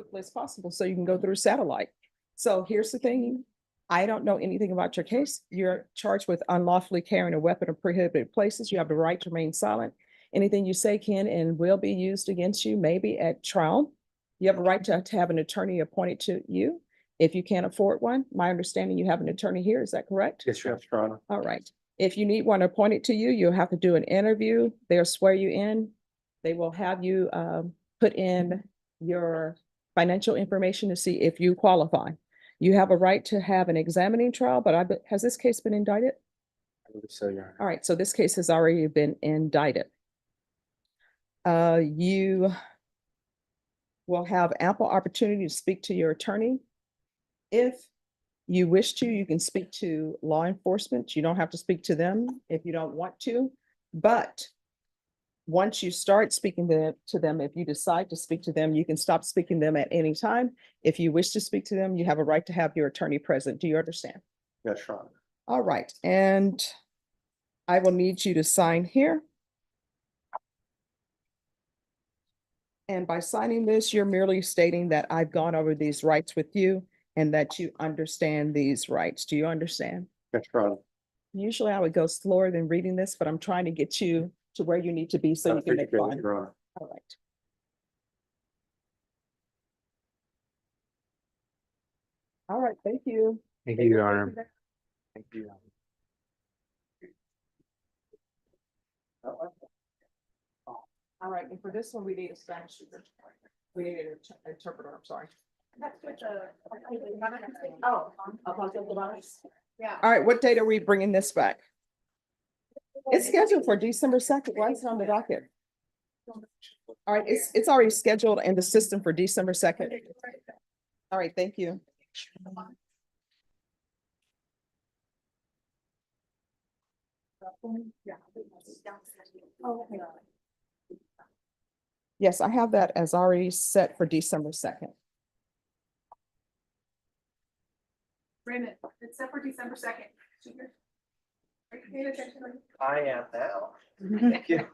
quickly as possible so you can go through satellite. So here's the thing. I don't know anything about your case. You're charged with unlawfully carrying a weapon in prohibited places. You have the right to remain silent. Anything you say can and will be used against you, maybe at trial. You have a right to have an attorney appointed to you. If you can't afford one, my understanding, you have an attorney here. Is that correct? Yes, Your Honor. All right. If you need one appointed to you, you'll have to do an interview. They'll swear you in. They will have you put in your financial information to see if you qualify. You have a right to have an examining trial, but has this case been indicted? I believe so, Your Honor. All right, so this case has already been indicted. You will have ample opportunity to speak to your attorney. If you wish to, you can speak to law enforcement. You don't have to speak to them if you don't want to. But once you start speaking to them, if you decide to speak to them, you can stop speaking to them at any time. If you wish to speak to them, you have a right to have your attorney present. Do you understand? Yes, Your Honor. All right, and I will need you to sign here. And by signing this, you're merely stating that I've gone over these rights with you and that you understand these rights. Do you understand? Yes, Your Honor. Usually I would go slower than reading this, but I'm trying to get you to where you need to be so you can make fun. Your Honor. All right. All right, thank you. Thank you, Your Honor. Thank you, Your Honor. All right, and for this one, we need a Spanish speaker. We need an interpreter, I'm sorry. Oh. Yeah. All right, what date are we bringing this back? It's scheduled for December 2nd. Why is it on the docket? All right, it's already scheduled in the system for December 2nd. All right, thank you. Yes, I have that as already set for December 2nd. Raymond, it's set for December 2nd. Are you paying attention? I am now. Thank you.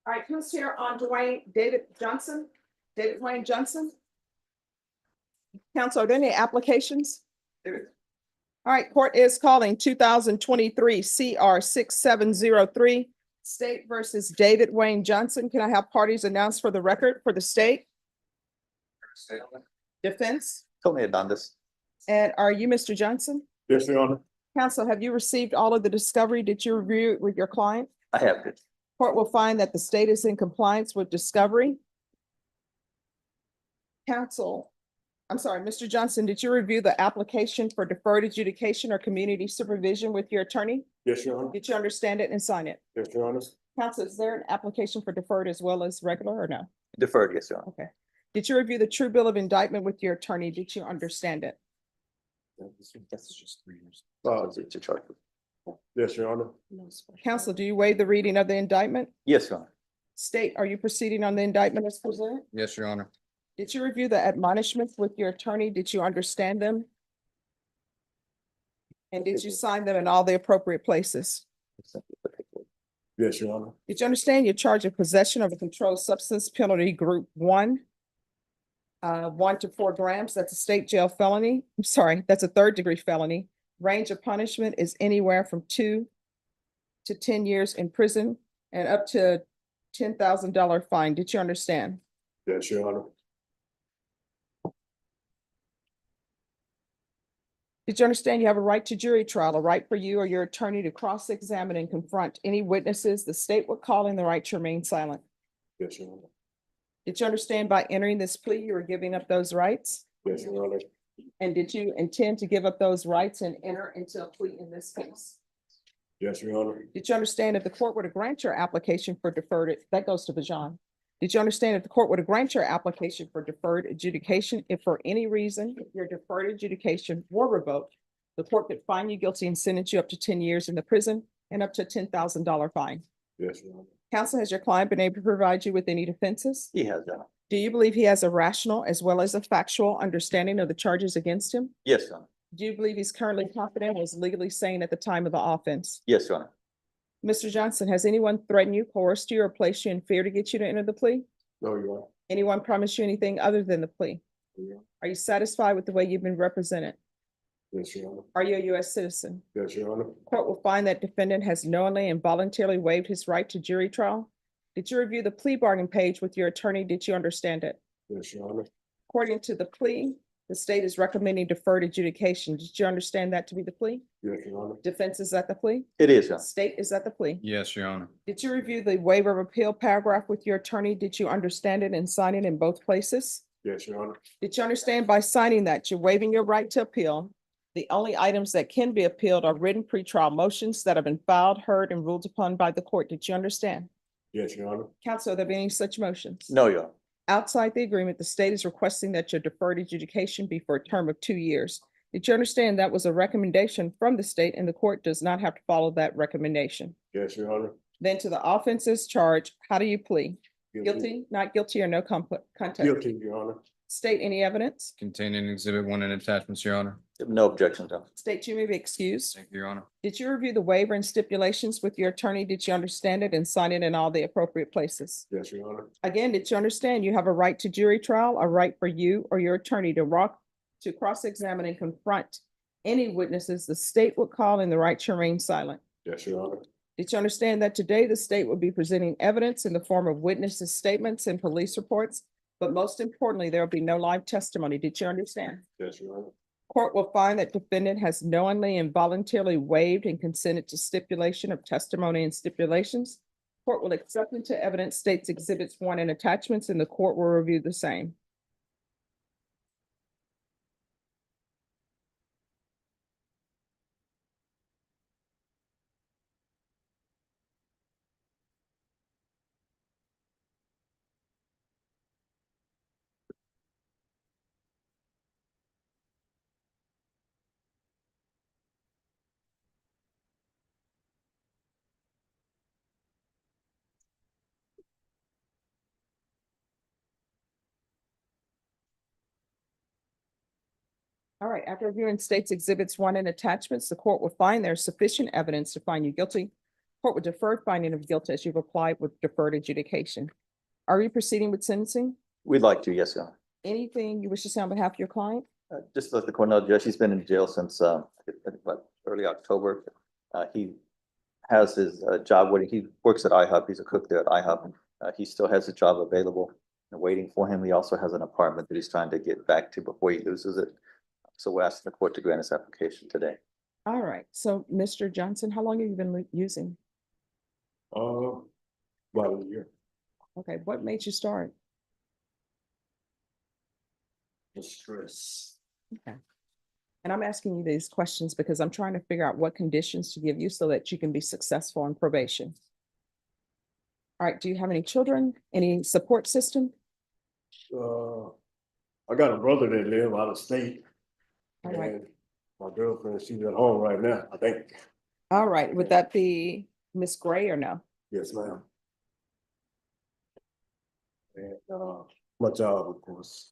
All right, who's here on David Wayne Johnson? Counsel, are there any applications? All right, court is calling 2023 CR 6703, State versus David Wayne Johnson. Can I have parties announced for the record for the state? Defense? Tony Adandas. And are you Mr. Johnson? Yes, Your Honor. Counsel, have you received all of the discovery? Did you review it with your client? I have it. Court will find that the state is in compliance with discovery. Counsel, I'm sorry, Mr. Johnson, did you review the application for deferred adjudication or community supervision with your attorney? Yes, Your Honor. Did you understand it and sign it? Yes, Your Honor. Counsel, is there an application for deferred as well as regular or no? Deferred, yes, Your Honor. Okay. Did you review the true bill of indictment with your attorney? Did you understand it? That's just 3 years. It's a charge. Yes, Your Honor. Counsel, do you waive the reading of the indictment? Yes, Your Honor. State, are you proceeding on the indictment as presented? Yes, Your Honor. Did you review the admonishments with your attorney? Did you understand them? And did you sign them in all the appropriate places? Yes, Your Honor. Did you understand your charge of possession of a controlled substance penalty group 1? 1 to 4 grams, that's a state jail felony. I'm sorry, that's a 3rd-degree felony. Range of punishment is anywhere from 2 to 10 years in prison and up to $10,000 fine. Did you understand? Yes, Your Honor. Did you understand you have a right to jury trial, a right for you or your attorney to cross-examine and confront any witnesses the state would call in the right to remain silent? Yes, Your Honor. Did you understand by entering this plea, you were giving up those rights? Yes, Your Honor. And did you intend to give up those rights and enter into a plea in this case? Yes, Your Honor. Did you understand if the court were to grant your application for deferred, that goes to Vajon. Did you understand if the court were to grant your application for deferred adjudication, if for any reason your deferred adjudication were revoked, the court could find you guilty and sentence you up to 10 years in the prison and up to $10,000 fine? Yes, Your Honor. Counsel, has your client been able to provide you with any defenses? He has that. Do you believe he has a rational as well as a factual understanding of the charges against him? Yes, Your Honor. Do you believe he's currently confident and was legally sane at the time of the offense? Yes, Your Honor. Mr. Johnson, has anyone threatened you, coerced you, or placed you in fear to get you to enter the plea? No, Your Honor. Anyone promised you anything other than the plea? Yeah. Are you satisfied with the way you've been represented? Yes, Your Honor. Are you a U.S. citizen? Yes, Your Honor. Court will find that defendant has knowingly and voluntarily waived his right to jury trial. Did you review the plea bargain page with your attorney? Did you understand it? Yes, Your Honor. According to the plea, the state is recommending deferred adjudication. Did you understand that to be the plea? Yes, Your Honor. Defense is at the plea? It is, Your Honor. State is at the plea? Yes, Your Honor. Did you review the waiver of appeal paragraph with your attorney? Did you understand it and sign it in both places? Yes, Your Honor. Did you understand by signing that you're waiving your right to appeal? The only items that can be appealed are written pretrial motions that have been filed, heard, and ruled upon by the court. Did you understand? Yes, Your Honor. Counsel, are there any such motions? No, Your Honor. Outside the agreement, the state is requesting that your deferred adjudication be for a term of 2 years. Did you understand that was a recommendation from the state and the court does not have to follow that recommendation? Yes, Your Honor. Then to the offenses charged, how do you plead? Guilty, not guilty, or no contest? Guilty, Your Honor. State any evidence? Contained in Exhibit 1 and attachments, Your Honor. No objection, Your Honor. State you may be excused. Thank you, Your Honor. Did you review the waiver and stipulations with your attorney? Did you understand it and sign it in all the appropriate places? Yes, Your Honor. Again, did you understand you have a right to jury trial, a right for you or your attorney to cross-examine and confront any witnesses the state would call in the right to remain silent? Yes, Your Honor. Did you understand that today the state will be presenting evidence in the form of witnesses' statements and police reports? But most importantly, there will be no live testimony. Did you understand? Yes, Your Honor. Court will find that defendant has knowingly and voluntarily waived and consented to stipulation of testimony and stipulations. Court will accept into evidence states exhibits 1 and attachments, and the court will review the same. All right, after reviewing states exhibits 1 and attachments, the court will find there's sufficient evidence to find you guilty. Court will defer finding of guilt as you've applied with deferred adjudication. Are you proceeding with sentencing? We'd like to, yes, Your Honor. Anything you wish to say on behalf of your client? Just to let the court know, Judge, he's been in jail since I think about early October. He has his job waiting. He works at IHOP. He's a cook there at IHOP. He still has a job available and waiting for him. He also has an apartment that he's trying to get back to before he loses it. So we're asking the court to grant his application today. All right, so Mr. Johnson, how long have you been using? About a year. Okay, what made you start? The stress. Okay. And I'm asking you these questions because I'm trying to figure out what conditions to give you so that you can be successful in probation. All right, do you have any children, any support system? I got a brother that live out of state. All right. And my girlfriend, she's at home right now, I think. All right, would that be Miss Gray or no? Yes, ma'am. And my job, of course,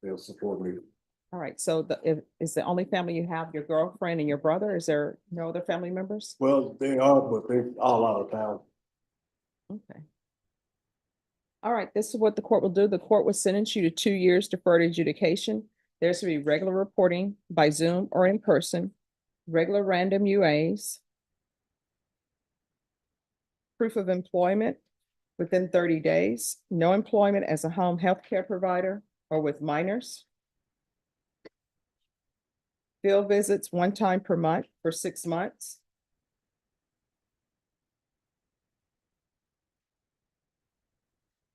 they'll support me. All right, so is the only family you have your girlfriend and your brother? Is there no other family members? Well, they are, but they're all out of town. Okay. All right, this is what the court will do. The court will sentence you to 2 years deferred adjudication. There's to be regular reporting by Zoom or in person, regular random UAs, proof of employment within 30 days, no employment as a home health care provider or with minors. Field visits 1 time per month for 6 months.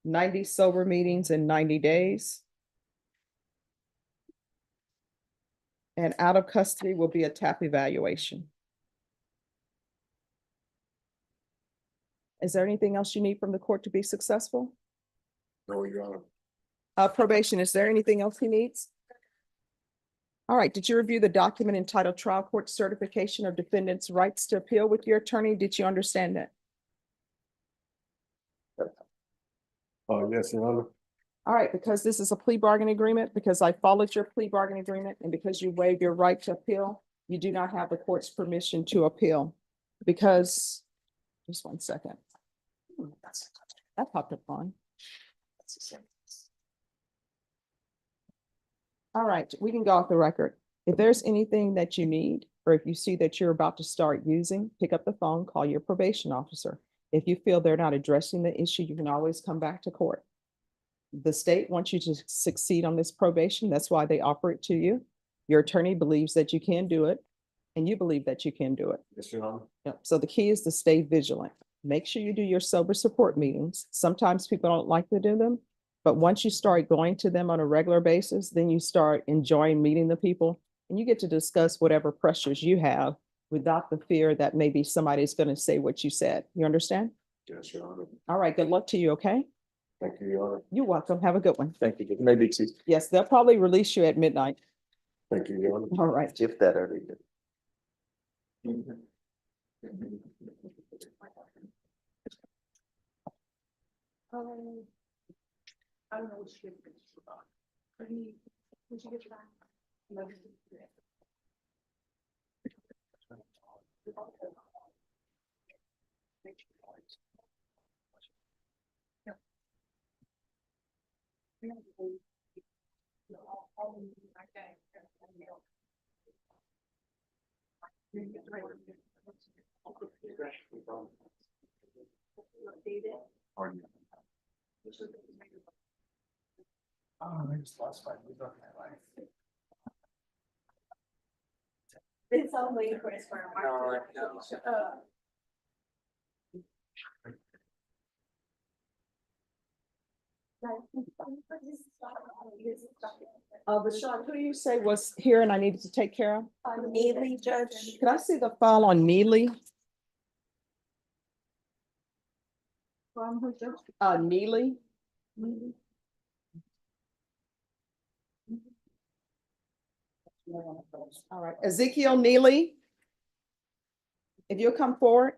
$90 sober meetings in 90 days. And out of custody will be a TAP evaluation. Is there anything else you need from the court to be successful? No, Your Honor. Probation, is there anything else he needs? All right, did you review the document entitled Trial Court Certification of Defendant's Rights to Appeal with your attorney? Did you understand that? Yes, Your Honor. All right, because this is a plea bargain agreement, because I followed your plea bargain agreement, and because you waived your right to appeal, you do not have the court's permission to appeal. Because Just 1 second. That popped up on. All right, we can go off the record. If there's anything that you need, or if you see that you're about to start using, pick up the phone, call your probation officer. If you feel they're not addressing the issue, you can always come back to court. The state wants you to succeed on this probation. That's why they offer it to you. Your attorney believes that you can do it, and you believe that you can do it. Yes, Your Honor. Yep. So the key is to stay vigilant. Make sure you do your sober support meetings. Sometimes people don't like to do them, but once you start going to them on a regular basis, then you start enjoying meeting the people, and you get to discuss whatever pressures you have without the fear that maybe somebody's going to say what you said. You understand? Yes, Your Honor. All right, good luck to you, okay? Thank you, Your Honor. You're welcome. Have a good one. Thank you. Maybe too. Yes, they'll probably release you at midnight. Thank you, Your Honor. All right. If that early. I don't know what she did. Would you get back? Oh, I just lost 5 years of my life. It's all waiting for us for our. But Sean, who do you say was here and I needed to take care of? Neely, Judge. Can I see the file on Neely? Neely? All right, Ezekiel Neely. If you'll come forward.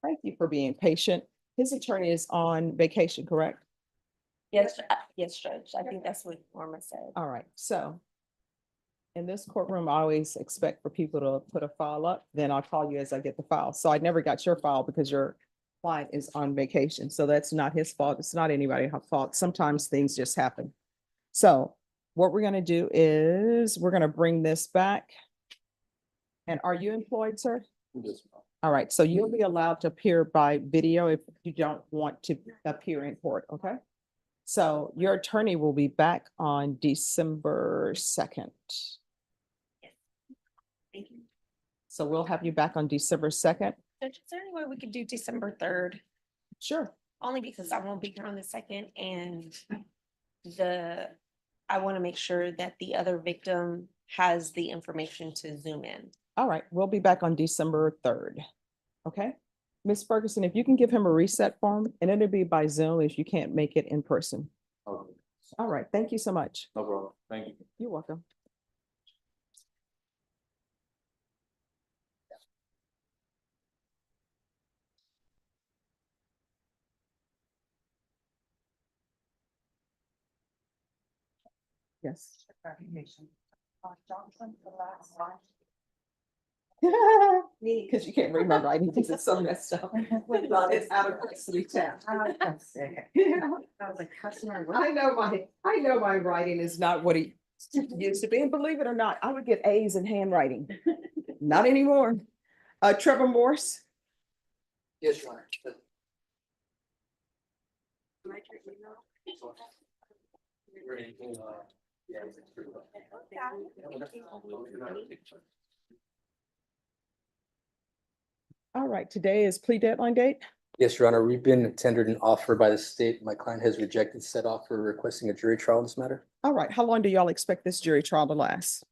Thank you for being patient. His attorney is on vacation, correct? Yes, yes, Judge. I think that's what Norma said. All right, so in this courtroom, I always expect for people to put a file up, then I'll call you as I get the file. So I never got your file because your client is on vacation. So that's not his fault. It's not anybody's fault. Sometimes things just happen. So what we're going to do is we're going to bring this back. And are you employed, sir? All right, so you'll be allowed to appear by video if you don't want to appear in court, okay? So your attorney will be back on December 2nd. Thank you. So we'll have you back on December 2nd. Judge, is there any way we could do December 3rd? Sure. Only because I won't be here on the 2nd and I want to make sure that the other victim has the information to zoom in. All right, we'll be back on December 3rd. Okay? Ms. Ferguson, if you can give him a reset form, and it'll be by Zoom if you can't make it in person. Okay. All right, thank you so much. No problem. Thank you. You're welcome. Yes. Because you can't read my writing because it's so messed up. It's out of complexity tab. I know my writing is not what it used to be, and believe it or not, I would get A's in handwriting. Not anymore. Trevor Morse. Yes, Your Honor. All right, today is plea deadline date. Yes, Your Honor, we've been tendered an offer by the state. My client has rejected said offer, requesting a jury trial in this matter. All right, how long do y'all expect this jury trial to last?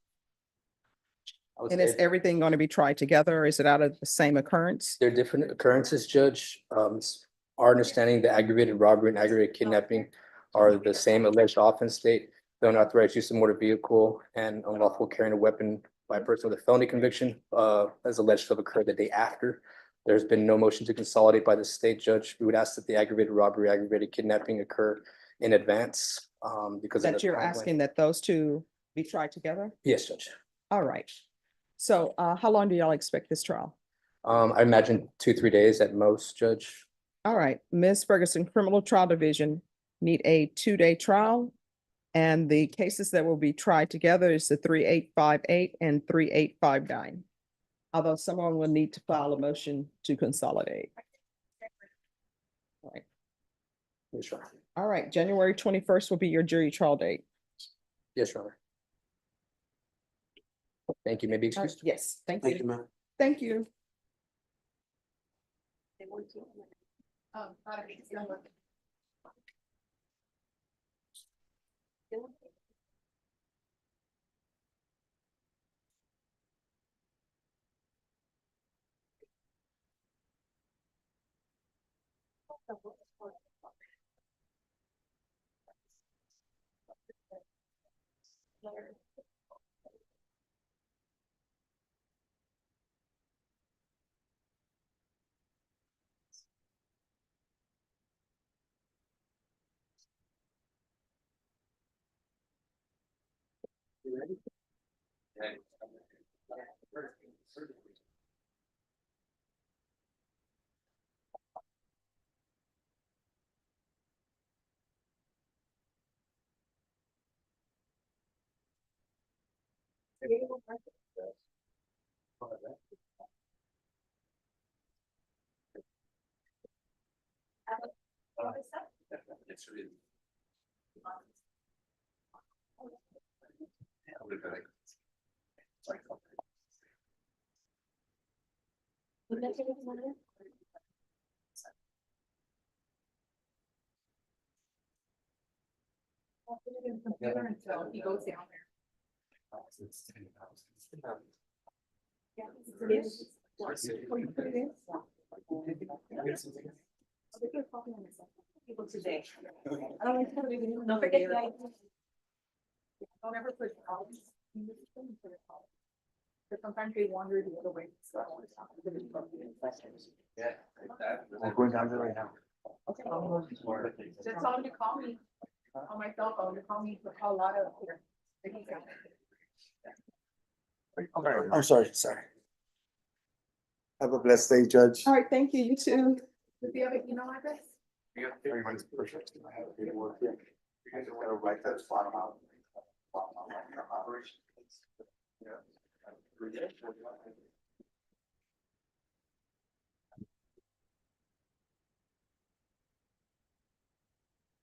I would And is say everything going to be tried together, or is it out of the same occurrence? they're different occurrences, Judge. It's our understanding the aggravated robbery and aggravated kidnapping are the same alleged offense state. The unauthorized use of motor vehicle and unlawful carrying a weapon by a person with a felony conviction as alleged to have occurred the day after. There's been no motion to consolidate by the state judge. We would ask that the aggravated robbery, aggravated kidnapping occur in advance, because. of That the you're timeline. asking that those two be tried together? Yes, Judge. All right. So how long do y'all expect this trial? I imagine 2, 3 days at most, Judge. All right, Ms. Ferguson, Criminal Trial Division need a 2-day trial. And the cases that will be tried together is the 3858 and 3859. Although someone will need to file a motion to consolidate. All right. Yes, Your Honor. All right, January 21st will be your jury trial date. Yes, Your Honor. Thank you. Maybe excused. Yes, thank Thank you, you. ma'am. Thank you. Not a young one. Computer until he goes down there. Yeah, it's- Oh, you put it in? People today. I don't even put it in. Don't forget that. Don't ever put problems. But sometimes they wander the other way. So I don't want to talk to them. Yeah. I'm going down there right now. Okay. Just tell them to call me on my cell phone, to call me for a lot of. I'm sorry. Have a blessed day, Judge. All right, thank you, you too. Does he have an email address? Everyone's perfect. I have paperwork here. You guys want to write that spot out.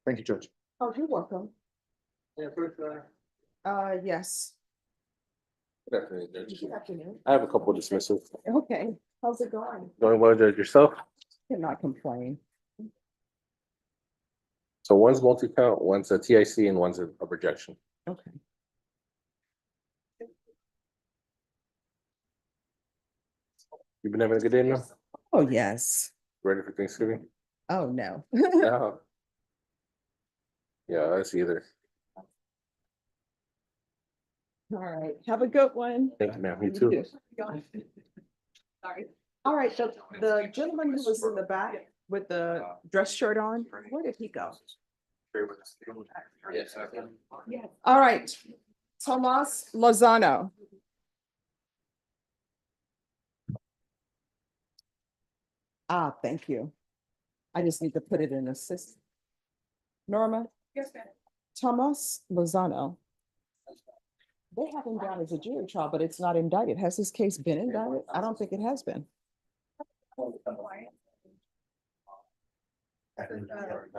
Thank you, Judge. Oh, you're welcome. Yes. Good afternoon, Judge. Good afternoon. I have a couple of dismissals. Okay, how's it going? Going well, Judge, yourself? Cannot complain. So one's multi-count, one's a TIC, and one's a rejection. Okay. You've been having a good day now? Oh, yes. Ready for Thanksgiving? Oh, no. Yeah. Yeah, that's either. All right, have a good one. Thank you, ma'am. You too. Sorry. All right, so the gentleman who was in the back with the dress shirt on, where did he go? Yes. Yes. All right, Tomas Lozano. Ah, thank you. I just need to put it in assist. Norma, Yes, ma'am. Tomas Lozano. They have him down as a jury trial, but it's not indicted. Has this case been indicted? I don't think it has been.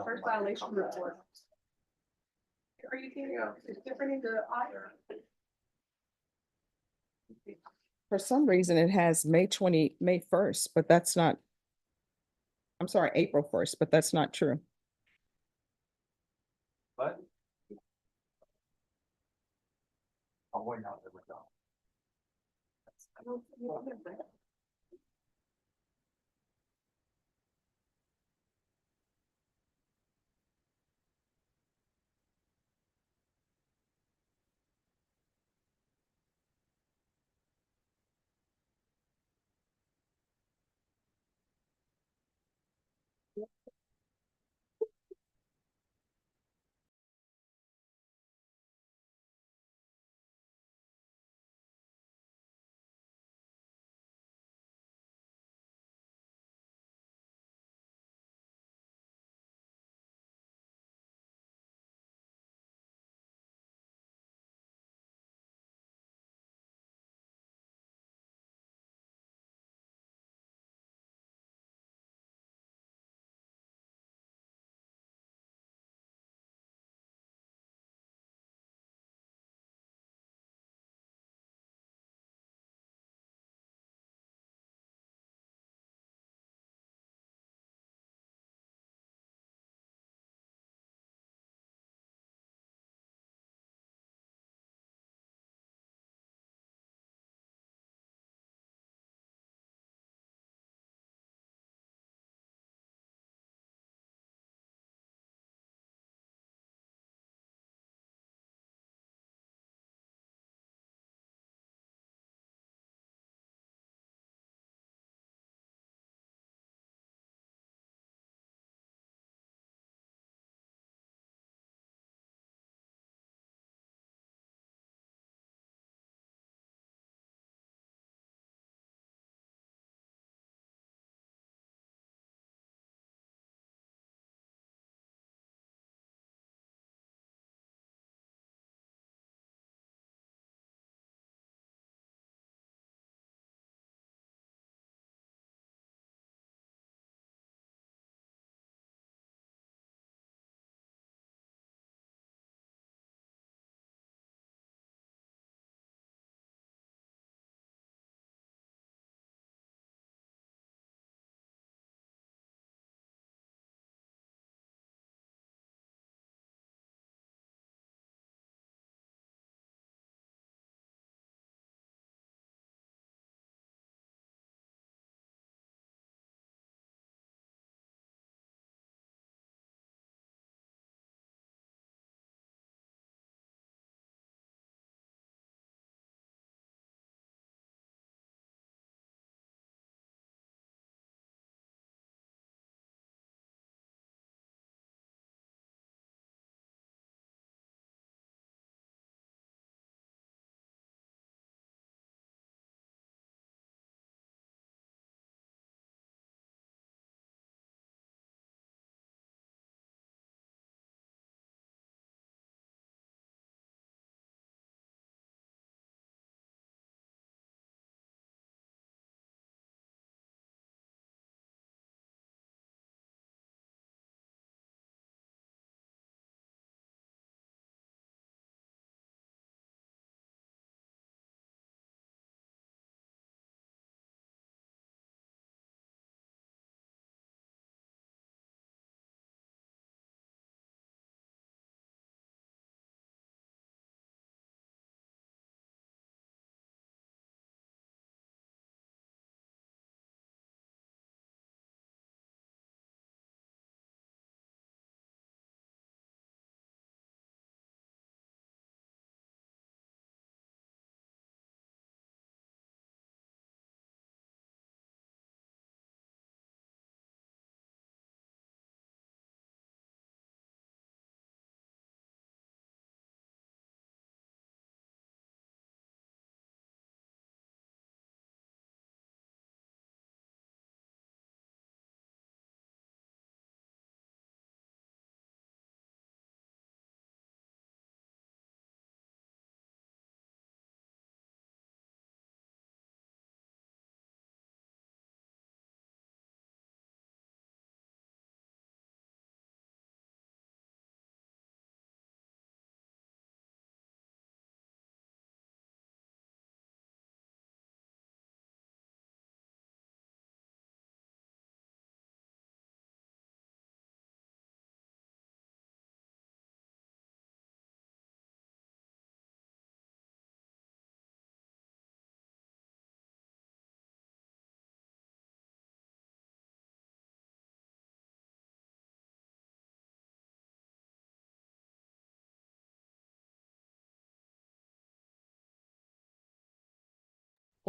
First violation report. Are you kidding? It's different in the auditor. For some reason, it has May 1st, but that's not. I'm sorry, April 1st, but that's not true. What? I'm waiting out there with them. I don't see you on there.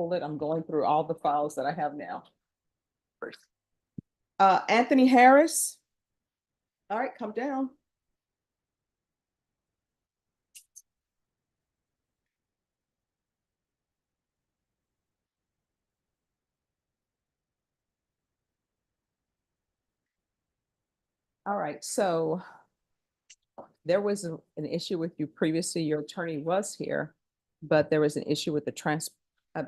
pull it. I'm going through all the files that I have now. Anthony Harris. All right, come down. All right, so there was an issue with you previously. Your attorney was here, but there was an issue with the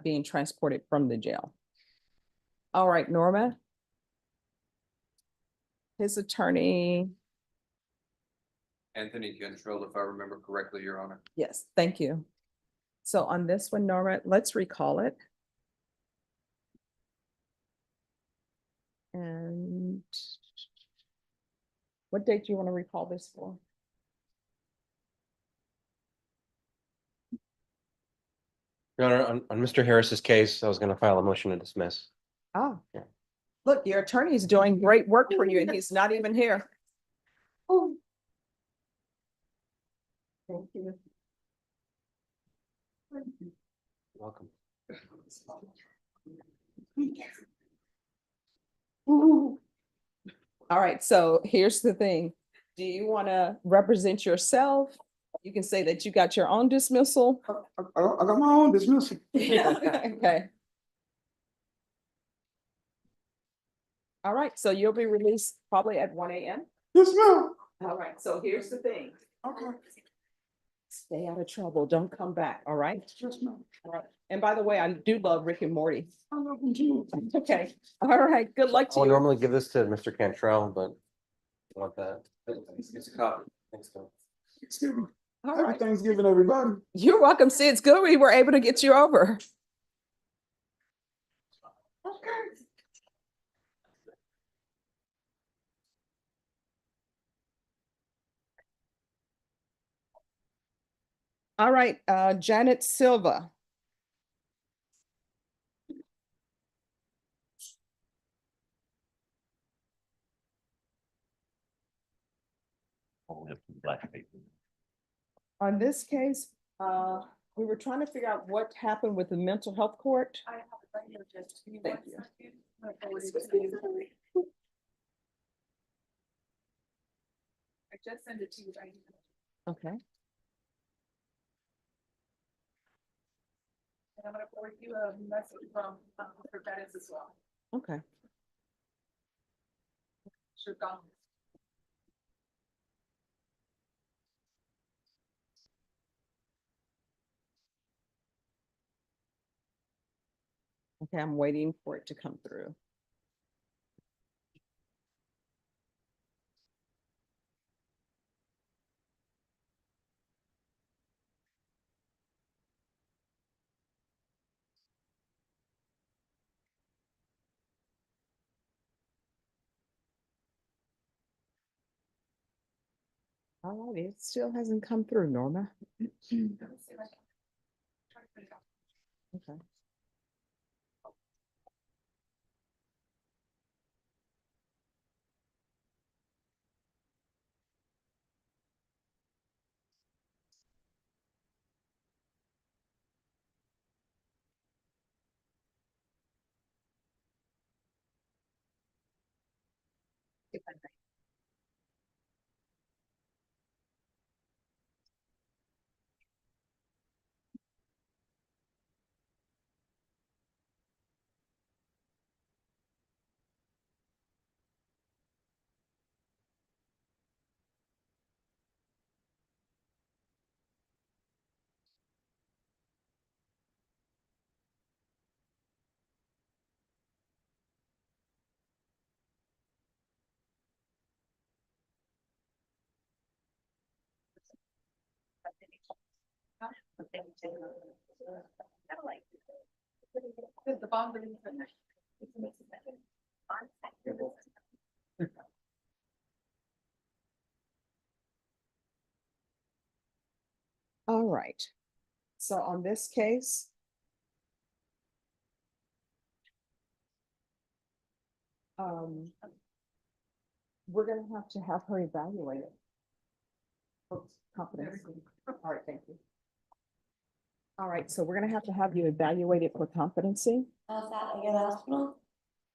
being transported from the jail. All right, Norma. His attorney, Anthony Cantrell, if I remember correctly, Your Honor. yes, thank you. So on this one, Norma, let's recall it. And what date do you want to recall this for? Your Honor, on Mr. Harris's case, I was gonna file a motion to dismiss. Oh. Yeah. Look, your attorney's doing great work for you and he's not even here. Oh. Thank you. Welcome. All right, so here's the thing. Do you want to represent yourself? You can say that you got your own dismissal. I got my own dismissal. Okay. All right, so you'll be released probably at 1 a.m. Yes, ma'am. All right, so here's the thing. Okay. Stay out of trouble. Don't come back, all right? Yes, ma'am. All right. And by the way, I do love Rick and Morty. I love them too. Okay, all right, good luck I to would you. normally give this to Mr. Cantrell, but I want that. It's a copy. Thanks, Tom. Thanksgiving. All Happy right. Thanksgiving, everybody. You're welcome. See, it's good we were able to get you over. All right, Janet Silva. On this case, we were trying to figure out what happened with the mental health court. I have it right here, Judge. Give me Thank one you. second. I'm gonna forward it to you. I just sent it to you right now. Okay. And I'm gonna forward you a message from Mr. Bettis as well. Okay. Sure, gone. Okay, I'm waiting for it to come through. All right, it still hasn't come through, Norma. Let me see if I can try to put it out. Okay. The bond release. All right. So on this case, we're gonna have her evaluated. Oops, confidence. All right, thank you. All right, so we're gonna have you evaluated for competency. Is that like at the hospital?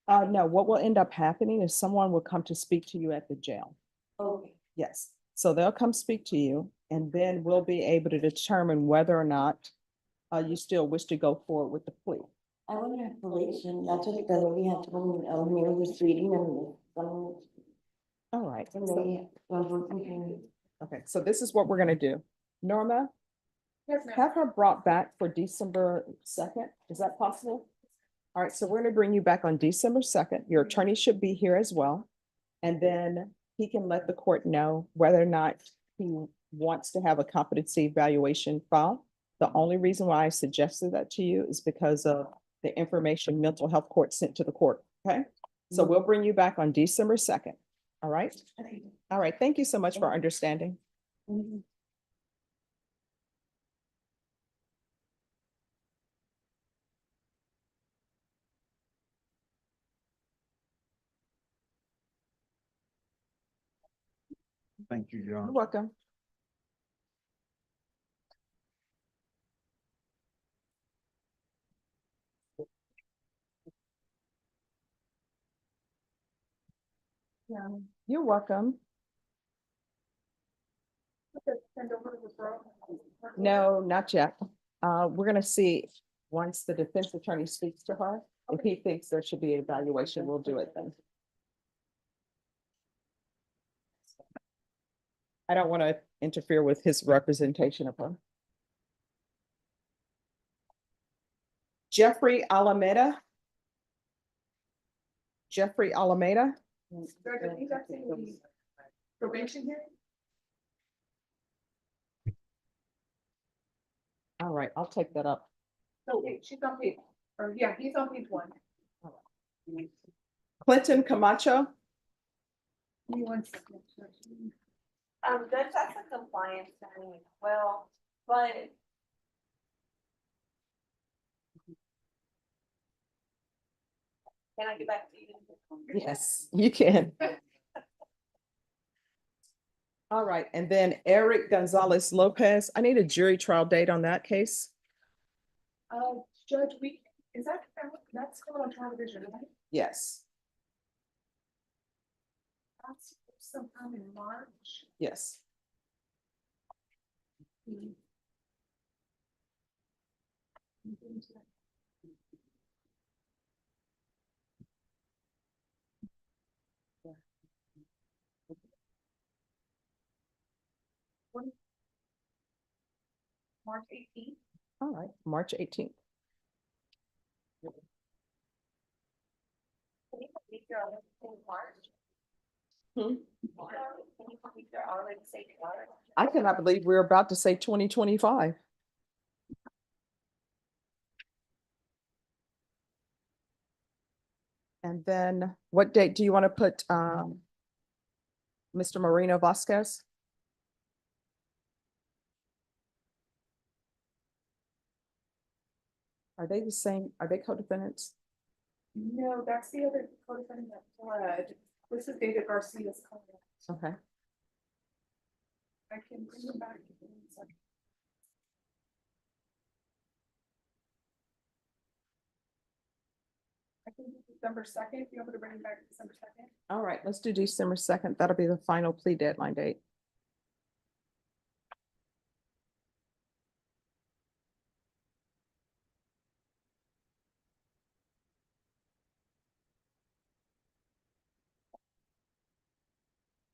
No, what will end up happening is someone will come to speak to you at the jail. Okay. Yes, so they'll come speak to you and then we'll be able to determine whether or not you still wish to go forward with the plea. I want rehabilitation. That's what the lady had told me. Mary was reading and All right. the so- lady was working. Okay, so this is what we're gonna do. Norma, Yes, ma'am. have her brought back for December 2nd. Is that possible? All right, so we're gonna bring you back on December 2nd. Your attorney should be here as well. And then he can let the court know whether or not he wants to have a competency evaluation filed. The only reason why I suggested that to you is because of the information mental health court sent to the court, okay? So we'll bring you back on December 2nd, all right? All right, thank you so much for understanding. Thank you, You're John. welcome. Yeah, you're welcome. Send over the referral. No, not yet. We're gonna see, once the defense attorney speaks to her, if he thinks there should be an evaluation, we'll do it then. I don't want to interfere with his representation of her. Jeffrey Alameda. Jeffrey Alameda. Judge, he's actually in the probation hearing. All right, I'll take that up. No, wait, she's on page, or yeah, he's on page 1. Clinton Camacho. Give me 1 second. Judge, that's a compliance thing as well, but. Can I get back to you? Yes, you can. All right, and then Eric Gonzalez Lopez. I need a jury trial date on that case. Judge, that's going on trial division, right? Yes, That's sometime in March. yes. March 18th. All right, March 18th. Can you complete your other thing, March? Hmm? Can you complete your already say March? I cannot believe we're about to say 2025. And then what date do you want to put, Mr. Marino Vasquez? Are they the same? Are they co-defendants? No, that's the other co-defendant that fled. This is David Garcia's client. Okay. I can bring him back. in 1 second. I can do December 2nd. You want me to bring him back December 2nd? All right, let's do December 2nd. That'll be the final plea deadline date.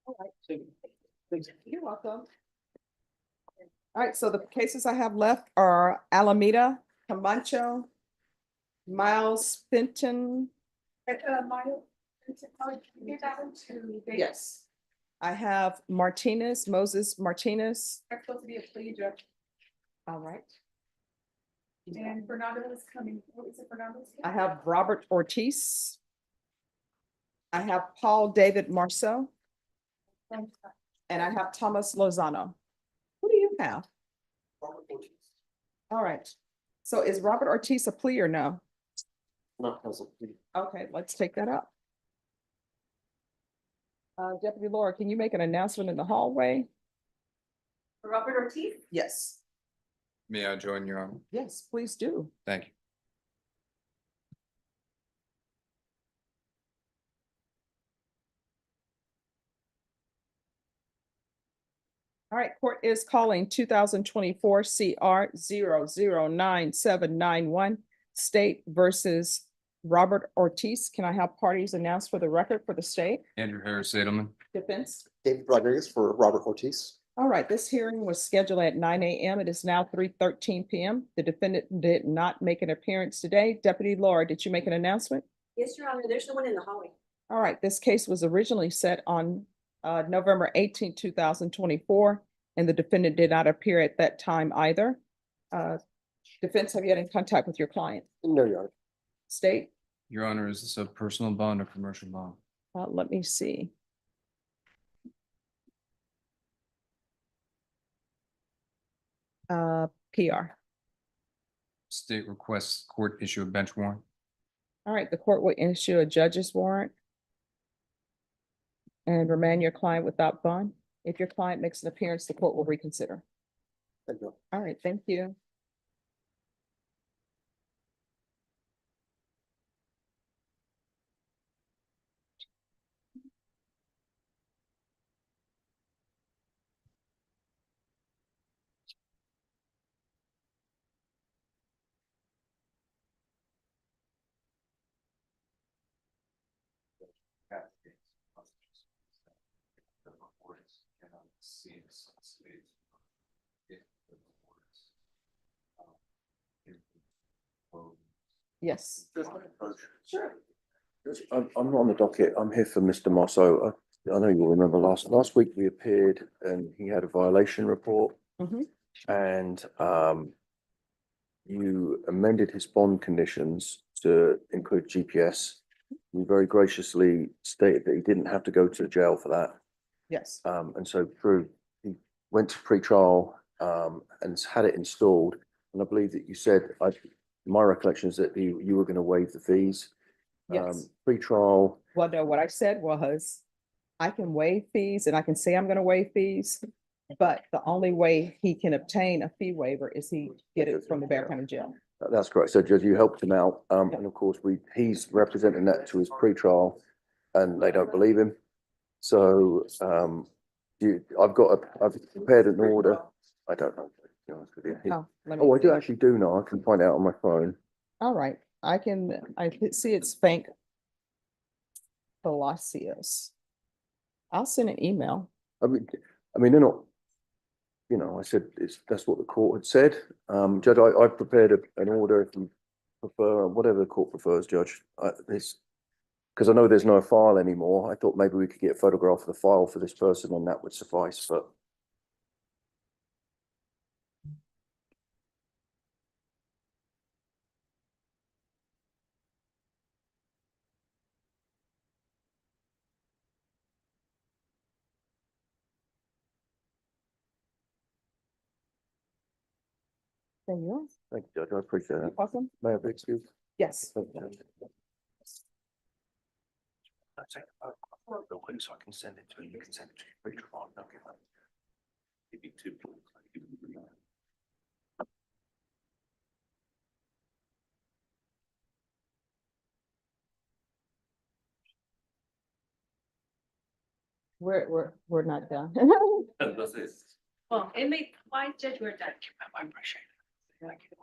All right. You're welcome. All right, so the cases I have left are Alameda, Camacho, Miles Fenton. Maya, you get that one to David. Yes. I have Martinez, Moses Martinez. That's supposed to be a plea, Judge. All right. And Fernando is coming. What is it, Fernando's? I have Robert Ortiz. I have Paul David Marceau, and I have Thomas Lozano. Who do you have? All right. So is Robert Ortiz a plea or no? Not as a plea. Okay, let's take that up. Deputy Laura, can you make an announcement in the hallway? Robert Ortiz? Yes. May I join your honor? Yes, please do. Thank you. All right, court is calling 2024 CR 0099791 State versus Robert Ortiz. Can I have parties announced for the record for the state? Andrew Harris Edelman. Defense? David Rodriguez for Robert Ortiz. All right, this hearing was scheduled at 9 a.m. It is now 3:13 p.m. The defendant did not make an appearance today. Deputy Laura, did you make an announcement? Yes, Your Honor, there's someone in the hallway. All right, this case was originally set on November 18, 2024, and the defendant did not appear at that time either. Defense, have you had in contact with your client? No, Your Honor. State? Your honor, is this a personal bond or commercial bond? Let me see. PR. State requests court issue a bench warrant. All right, the court will issue a judge's warrant and remand your client without bond. If your client makes an appearance, the court will reconsider. Thank you. All right, thank you. Yes. Sure. I'm not on the docket. I'm here for Mr. Mosso. I know you'll remember last week we appeared and he had a violation report. Mhm. And you amended his bond conditions to include GPS. You very graciously stated that he didn't have to go to jail for that. Yes. And so he went to pre-trial and had it installed. And I believe that you said, my recollection is that you were going to waive the fees. Yes. Pre-trial. Well, no, what I said was, I can waive fees and I can say I'm gonna waive fees, but the only way he can obtain a fee waiver is he get it from the Bear County Jail. That's correct. So Judge, you helped him out. And of course, he's representing that to his pre-trial and they don't believe him. So I've prepared an order. I don't know. To be honest with you. Oh, I do actually do know. I can find out on my phone. All right, I see it's Bank Palacios. I'll send an email. I mean, they're not, I said, that's what the court had said. Judge, I prepared an order if you prefer, whatever the court prefers, Judge. Because I know there's no file anymore. I thought maybe we could get a photograph of the file for this person and that would suffice, but. There you are. Thank you, Judge. I appreciate You're it. welcome. May I have the excuse? Yes. Thank you, Judge. Real quick, so I can send it to you. You can send it to your pre-trial. Okay. Give me two. We're not done. Well, it may, why judge we're done? I appreciate it. Thank you.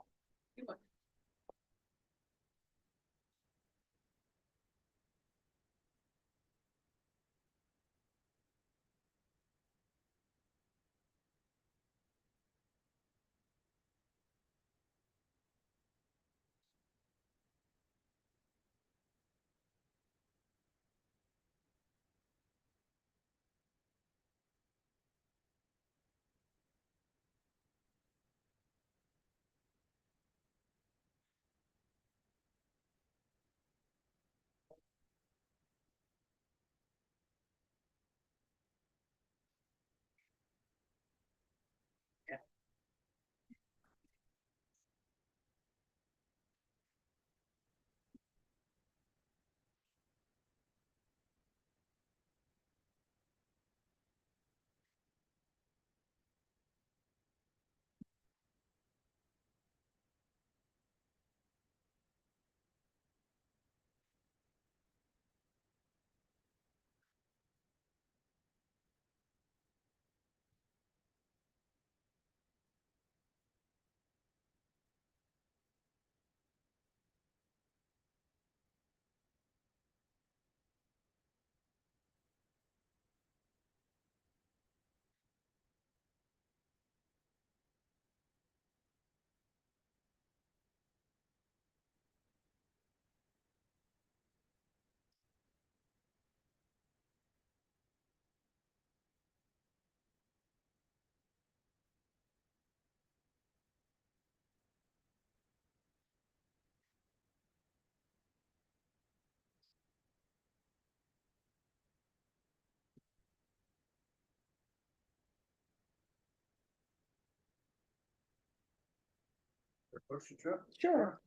Motion, Jeff? Sure.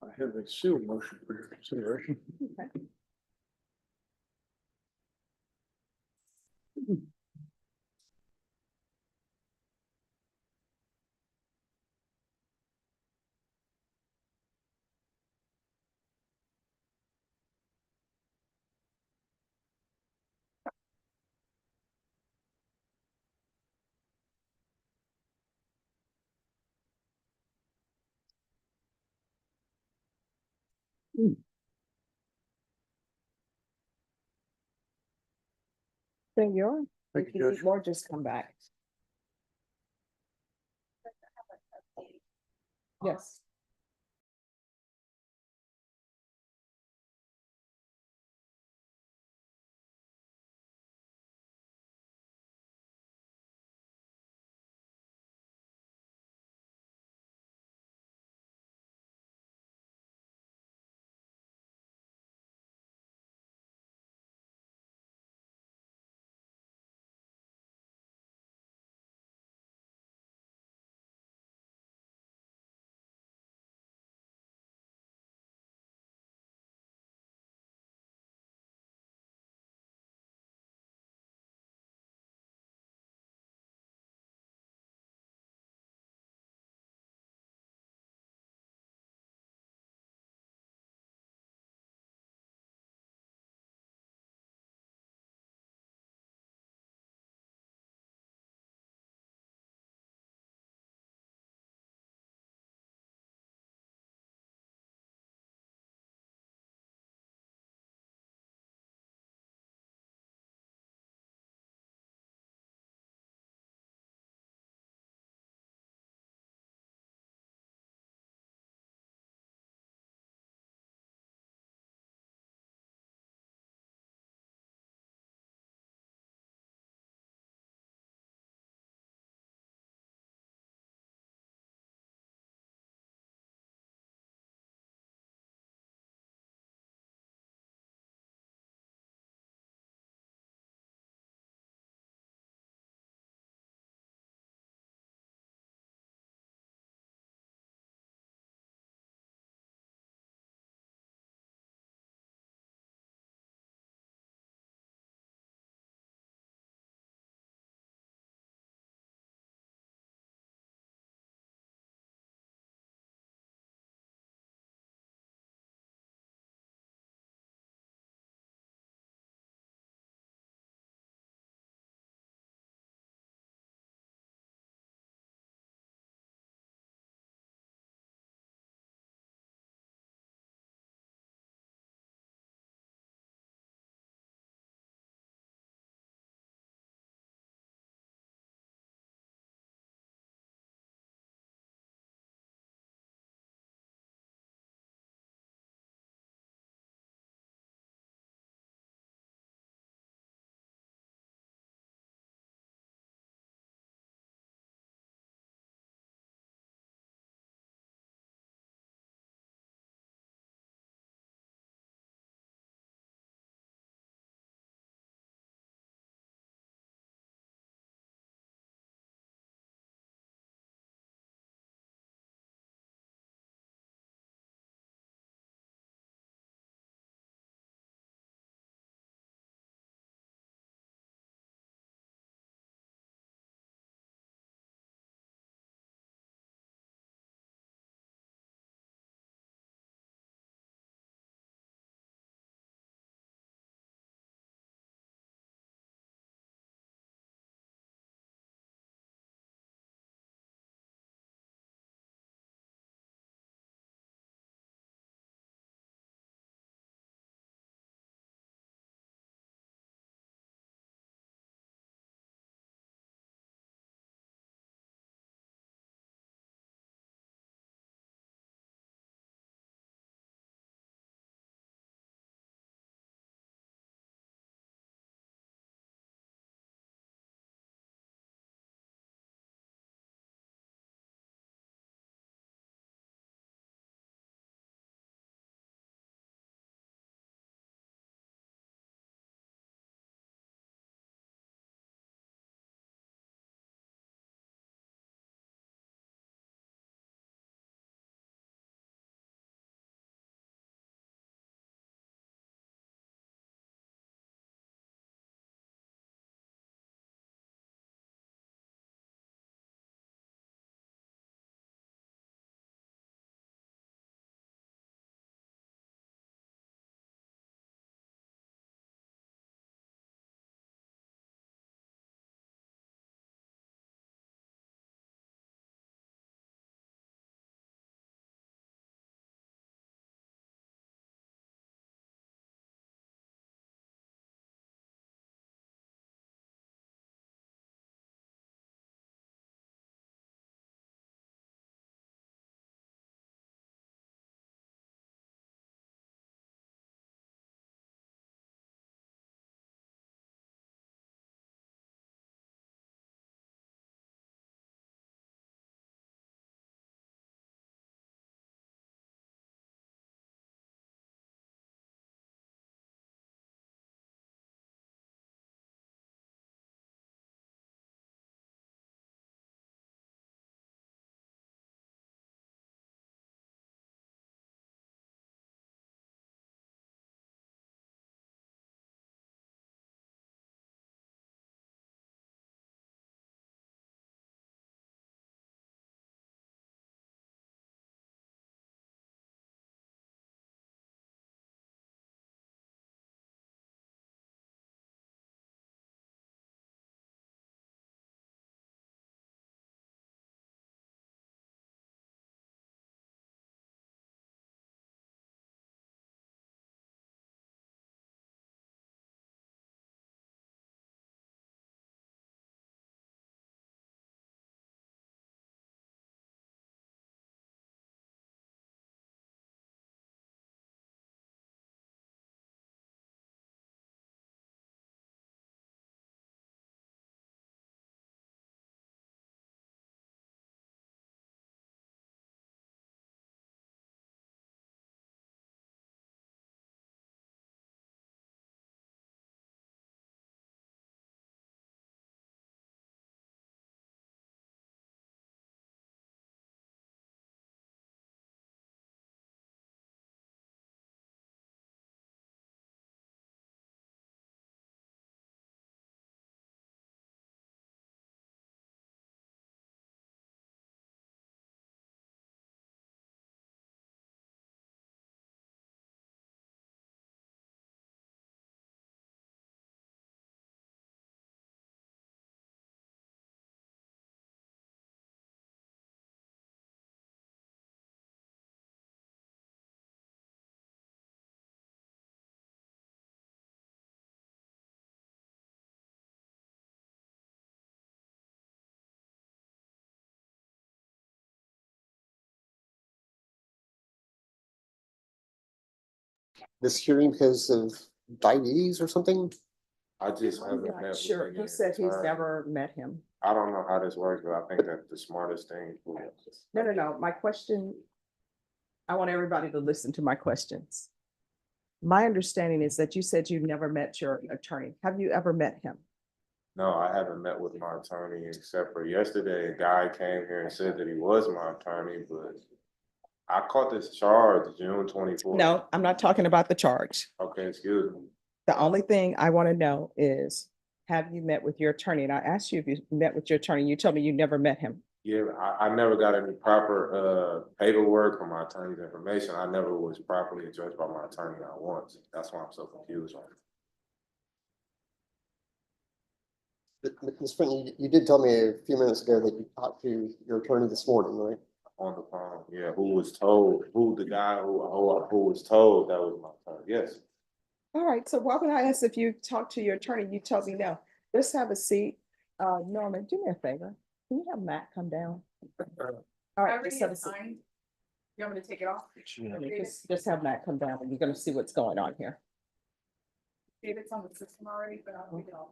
I have a sealed motion for your consideration. There you are. Thank If you, you need Judge. more, just come back. Yes. this hearing because of diabetes or something? I just haven't met. with Sure, any he said he's attorney. never met him. I don't know how this works, but I think that the smartest thing. No, my question, I want everybody to listen to my questions. My understanding is that you said you never met your attorney. Have you ever met him? No, I haven't met with my attorney except for yesterday, a guy came here and said that he was my attorney, but I caught this charge June 24th. No, I'm not talking about the charge. Okay, excuse me. The only thing I want to know is, have you met with your attorney? And I asked you if you met with your attorney. You told me you never met him. Yeah, I never got any proper paperwork from my attorney's information. I never was properly addressed by my attorney not once. That's why I'm so confused on it. Ms. Fenton, you did tell me a few minutes ago that you talked to your attorney this morning, right? On the phone, yeah, who was told that was told that was my attorney, yes. All right, so why would I ask if you talked to your attorney? You told me no. Let's have a seat. Norman, do me a favor. Can you have Matt come down? All right, just have a seat. You want me to take it off? Just have Matt come down and you're gonna see what's going on here. David's on the system already, but I'll take it off.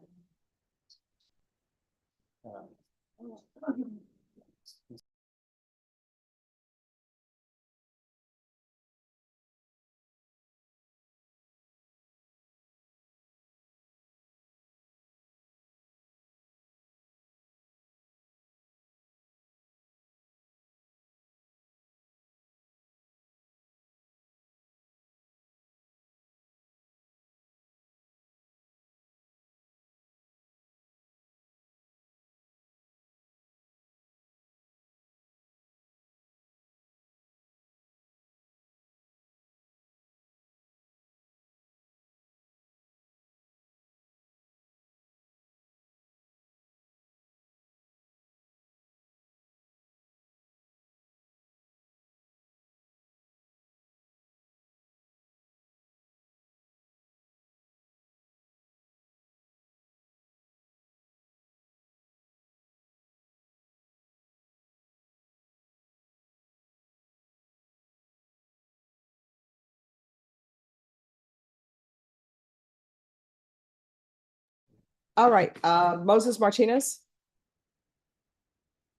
All right, Moses Martinez.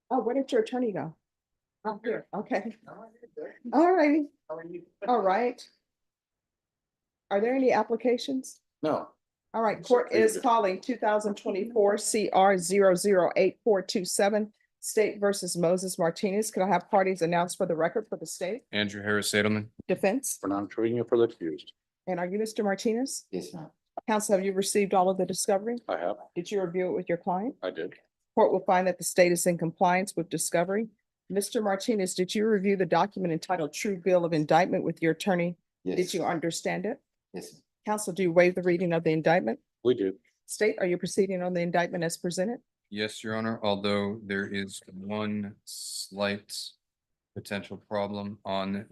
Oh, where did your attorney go? Oh, here, okay. All righty. All right. Are there any applications? No. All right, court is calling 2024 CR 008-427 State versus Moses Martinez. Could I have parties announced for the record for the state? Andrew Harris Edelman. Defense? For non-trading for the accused. And are you Mr. Martinez? Yes, ma'am. Counsel, have you received all of the discovery? I have. Did you review it with your client? I did. Court will find that the state is in compliance with discovery. Mr. Martinez, did you review the document entitled True Bill of Indictment with your attorney? Yes. Did you understand it? Yes, Counsel, do you waive the reading of the indictment? We do. State, are you proceeding on the indictment as presented? Yes, Your Honor, although there is one slight potential problem on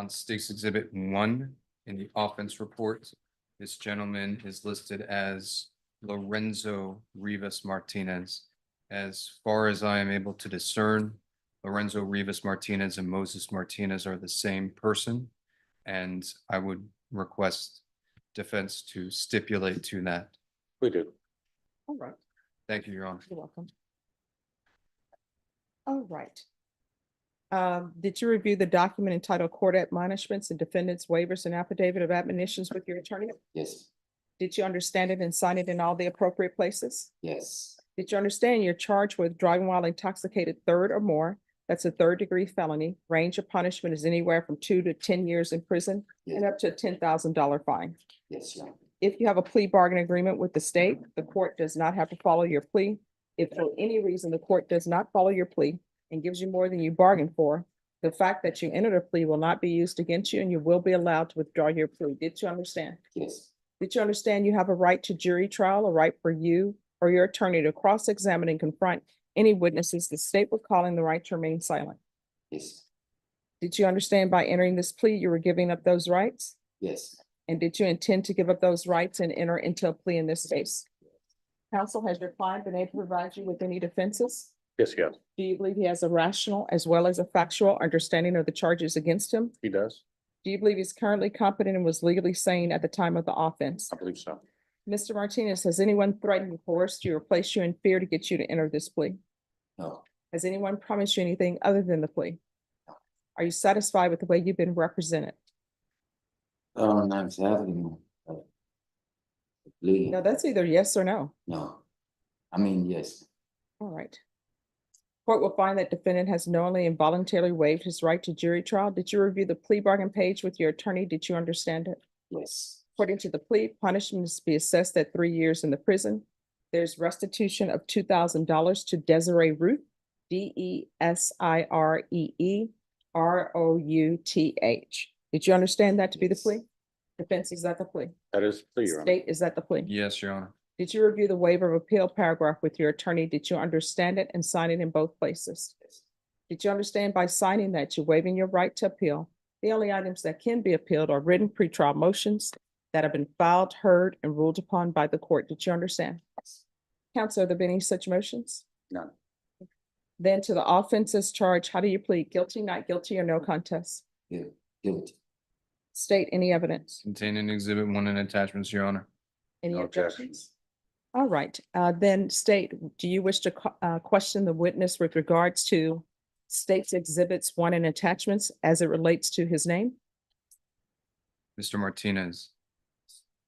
State's Exhibit 1 in the offense report. This gentleman is listed as Lorenzo Rivas Martinez. As far as I am able to discern, Lorenzo Rivas Martinez and Moses Martinez are the same person. And I would request defense to stipulate to that. We do. All right, Thank you, Your Honor. you're welcome. All right. Did you review the document entitled Court Admonishments and Defendants Waivers and Affidavit of Admonitions with your attorney? yes, Did you understand it and sign it in all the appropriate places? yes, Did you understand you're charged with driving while intoxicated third or more? That's a third-degree felony. Range of punishment is anywhere from 2 to 10 years in prison and up to a $10,000 fine. yes, Your Honor. If you have a plea bargain agreement with the state, the court does not have to follow your plea. If for any reason the court does not follow your plea and gives you more than you bargained for, the fact that you entered a plea will not be used against you and you will be allowed to withdraw your plea. Did you understand? Yes, Did you understand you have a right to jury trial, a right for you or your attorney to cross-examine and confront any witnesses the state would call in the right to remain silent? yes, Did you understand by entering this plea, you were giving up those rights? yes, And did you intend to give up those rights and enter into a plea in this case? Counsel, has your client been able to provide you with any defenses? Yes, yes, Do you believe he has a rational as well as a factual understanding of the charges against him? he does. Do you believe he's currently competent and was legally sane at the time of the offense? I believe so. Mr. Martinez, has anyone threatened, coerced you, or placed you in fear to get you to enter this plea? No. Has anyone promised you anything other than the plea? Are you satisfied with the way you've been represented? I'm sadly, Plea. No, that's either yes or no. No. I mean, yes. All right. Court will find that defendant has knowingly and voluntarily waived his right to jury trial. Did you review the plea bargain page with your attorney? Did you understand it? Yes. According to the plea, punishment is to be assessed at 3 years in the prison. There's restitution of $2,000 to Desiree Ruth, DESIREE Did you understand that to be the plea? Defense, is that the plea? That is clear, Your Honor. State, is that the plea? Yes, Your Honor. Did you review the waiver of appeal paragraph with your attorney? Did you understand it and sign it in both places? Did you understand by signing that you're waiving your right to appeal? The only items that can be appealed are written pretrial motions that have been filed, heard, and ruled upon by the court. Did you understand? Counsel, have there been any such motions? None. Then to the offenses charged, how do you plead? Guilty, not guilty, or no contest? Guilty. State any evidence. Contained in Exhibit 1 and attachments, Your Honor. Any No objections? All right, then state, do you wish to question the witness with regards to state's exhibits 1 and attachments as it relates to his name? Mr. Martinez,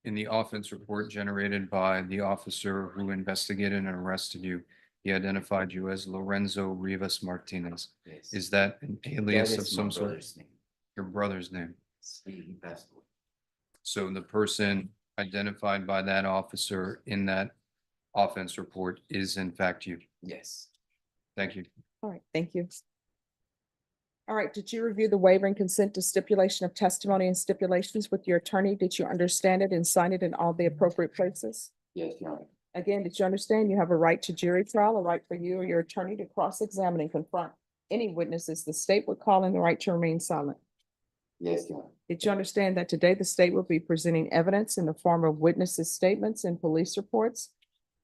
in the offense report generated by the officer who investigated and arrested you, he identified you as Lorenzo Rivas Martinez. Yes. Is that an alias That of is my some sort? brother's name. Your brother's name? He passed away. So the person identified by that officer in that offense report is in fact you. Yes. Thank you. All right, thank you. All right, did you review the waiver and consent to stipulation of testimony and stipulations with your attorney? Did you understand it and sign it in all the appropriate places? Yes, Your Honor. Again, did you understand you have a right to jury trial, a right for you or your attorney to cross-examine and confront any witnesses the state would call in, the right to remain silent? Yes, Your Honor. Did you understand that today the state will be presenting evidence in the form of witnesses' statements and police reports?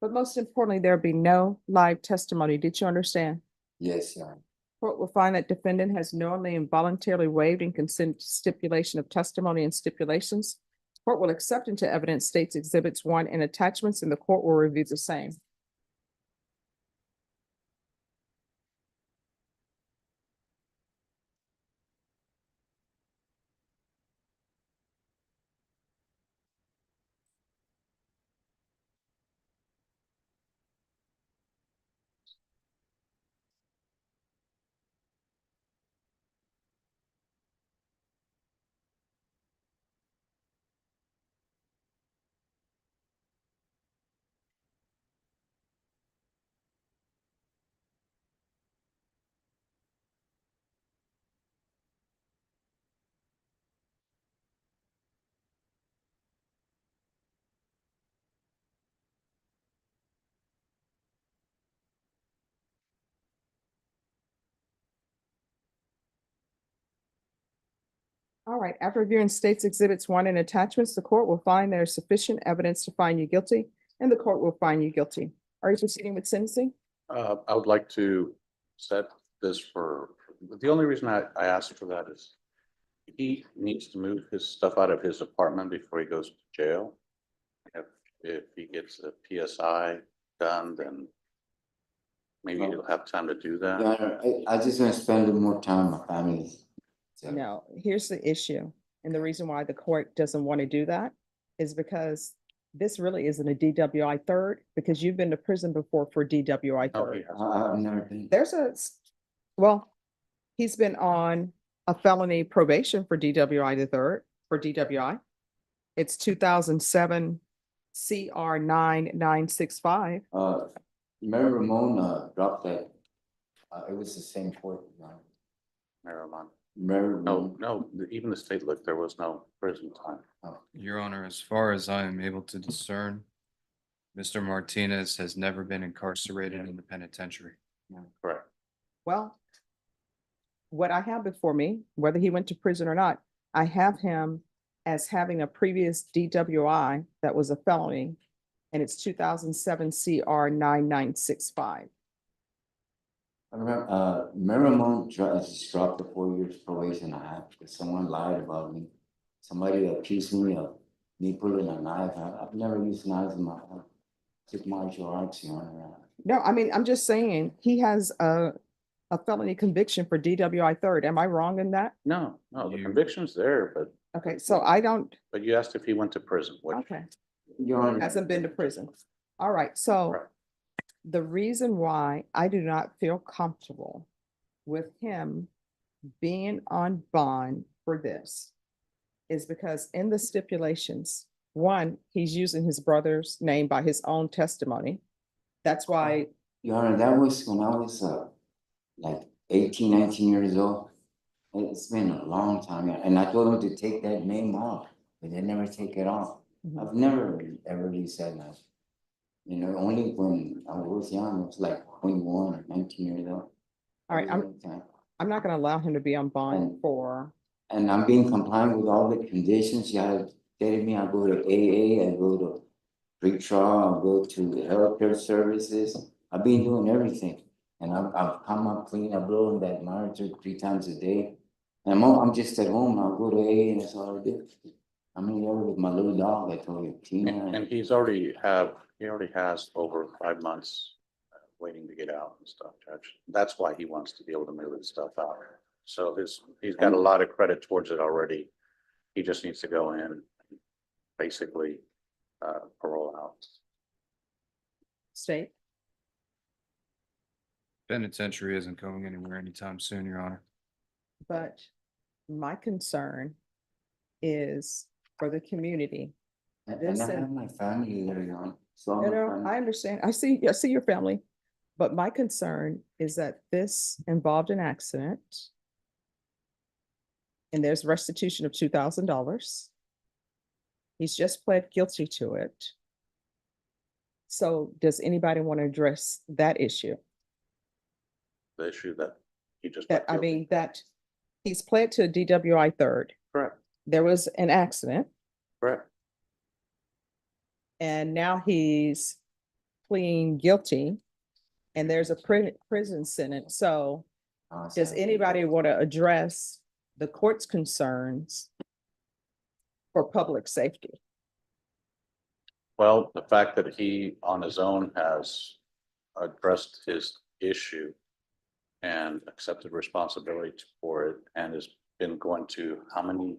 But most importantly, there'll be no live testimony. Did you understand? Yes, Your Honor. Court will find that defendant has knowingly and voluntarily waived and consent to stipulation of testimony and stipulations. Court will accept into evidence states exhibits 1 and attachments, and the court will review the same. All right, after reviewing states exhibits 1 and attachments, the court will find there is sufficient evidence to find you guilty, and the court will find you guilty. Are you proceeding with sentencing? I would like to set this for, the only reason I asked for that is he needs to move his stuff out of his apartment before he goes to jail. If he gets a PSI done, then maybe he'll have time to do that. I just want to spend more time with my family. So, No, here's the issue. And the reason why the court doesn't want to do that is because this really isn't a DWI third, because you've been to prison before for DWI No, third. he hasn't. I've never been. Well, he's been on a felony probation for DWI the third, for DWI. It's 2007 CR 9965. Mary Ramon dropped that. It was the same court. Marijuana. Mary No, Ramon. no, even the state looked, there was no prison time. Your Honor, as far as I am able to discern, Mr. Martinez has never been incarcerated in the penitentiary. Correct. Well, what I have before me, whether he went to prison or not, I have him as having a previous DWI that was a felony, and it's 2007 CR 9965. I remember, minimum just dropped to 4 years probation. I have, because someone lied about me. Somebody accused me of me pulling a knife. I've never used knives in my life. Took martial arts, you know. No, I mean, I'm just saying, he has a felony conviction for DWI third. Am I wrong in that? No, the conviction's there, but, Okay, so I don't, but you asked if he went to prison, which, okay, Your Honor, hasn't been to prison. All right, so Right. the reason why I do not feel comfortable with him being on bond for this is because in the stipulations, one, he's using his brother's name by his own testimony. That's why, Your Honor, that was when I was like 18, 19 years old. It's been a long time, and I told them to take that name off, but they never take it off. I've never ever really said that. You know, only when I was young, it was like 21 or 19 years old. all right, I'm not gonna allow him to be on bond for, And I'm being compliant with all the conditions. You have dated me, I go to AA, I go to pre-trial, I go to healthcare services. I've been doing everything. And I've come up clean, I blow in that monitor 3 times a day. And I'm just at home, I'll go to AA and that's all I do. I'm in there with my little dog, I told you, Tina. and he already has over 5 months waiting to get out and stuff, Judge. That's why he wants to be able to move his stuff out. So he's got a lot of credit towards it already. He just needs to go in, and basically, parole out. state. Penitentiary isn't going anywhere anytime soon, Your Honor. But my concern is for the community. And This I have and- my family there, you know. So You know, I understand. I see your family. But my concern is that this involved an accident. And there's restitution of $2,000. He's just pled guilty to it. So does anybody want to address that issue? The issue that he just. That, I mean, that he's pled to a DWI third. Correct. There was an accident Correct. and now he's pleading guilty. And there's a prison sentence. So does anybody want to address the court's concerns for public safety? Well, the fact that he on his own has addressed his issue and accepted responsibility for it and has been going to how many?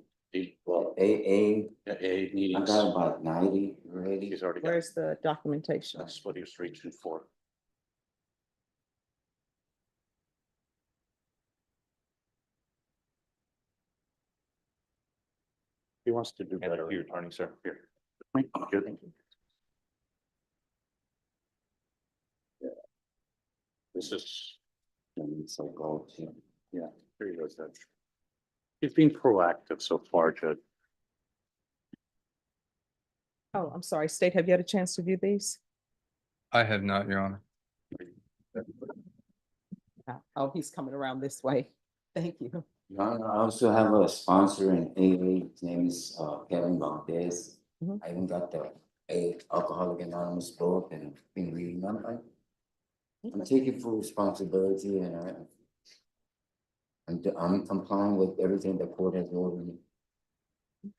Well, AA I meetings. got about 90 already. He's already got, Where's the documentation? that's what he was reaching for. He wants to do better. Your attorney, sir. Here. Thank you. Yeah. This is. So go to. Yeah, here you go, Judge. He's been proactive so far, Judge. Oh, I'm sorry, State, have you had a chance to view these? I have not, Your Honor. Oh, he's coming around this way. Thank you. Your Honor, I also have a sponsor in AA. His name is Kevin Valdez. I even got the Alcoholic Anonymous book and I've been reading them. I'm taking full responsibility and I'm complying with everything the court has ordered me.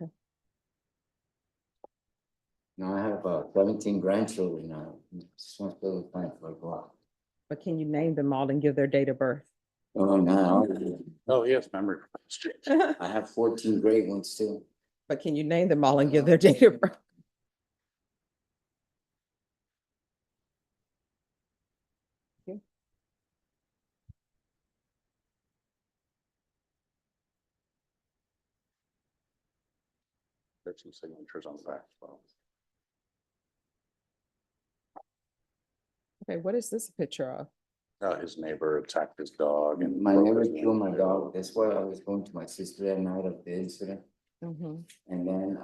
Okay. Now I have 17 grandchildren now. Just want to spend time for a while. But can you name them all and give their date of birth? Oh, no. Oh, yes, memory. I have 14 great ones too. But can you name them all and give their date of birth? Okay. There's some signatures on the back as well. Okay, what is this a picture of? His neighbor attacked his dog and. My neighbor killed my dog. That's why I was going to my sister that night of the incident. And then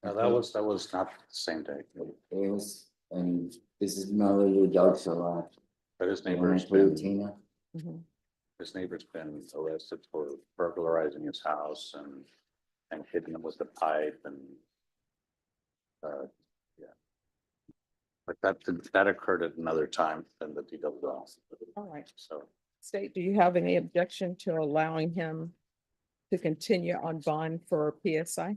No, that was not the same day. it was, and this is my little dog, so But his when I neighbor's told been, Tina. his neighbor's been arrested for burglarizing his house and hitting him with a pipe and. Yeah. But that occurred at another time than the DWL. All right. So State, do you have any objection to allowing him to continue on bond for PSI?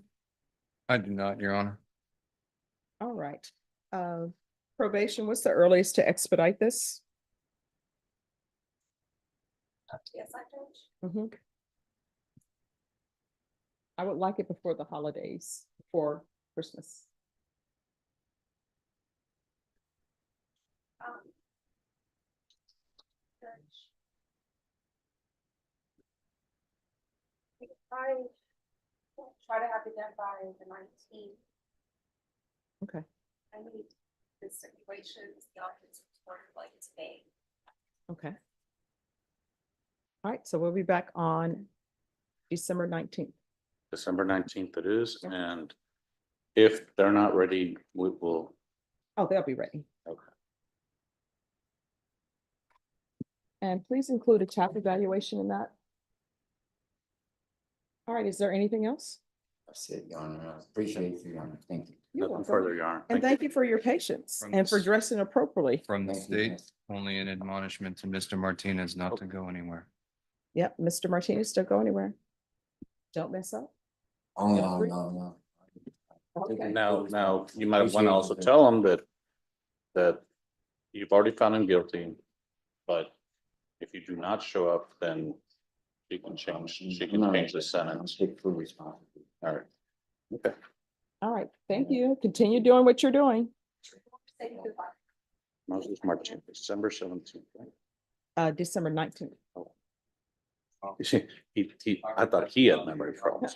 I do not, Your Honor. All right. Probation, what's the earliest to expedite this? Yes, I judge. Mhm. I would like it before the holidays, before Christmas. Judge. I try to have it done by the 19th. Okay. I need the stipulations, the office report like today. Okay. All right, so we'll be back on December 19th. December 19th it is, and if they're not ready, we will. Oh, they'll be ready. Okay. And please include a chapter evaluation in that. All right, is there anything else? That's it, Your Honor. I appreciate you, Your Honor. Thank you. You're Nothing welcome. further, Your Honor. And thank you for your patience and for dressing appropriately. From the Thank you, state, guys. only an admonishment to Mr. Martinez not to go anywhere. Yep, Mr. Martinez, don't go anywhere. Don't mess up. Oh, Feel no, free. no. Okay. Now, you might want to also tell them that you've already found him guilty, but if you do not show up, then she can change the sentence. Take full responsibility. All right. Okay. All right, thank you. Continue doing what you're doing. Moses Martin, December 17th. Right? December 19th. You see, I thought he had memory problems.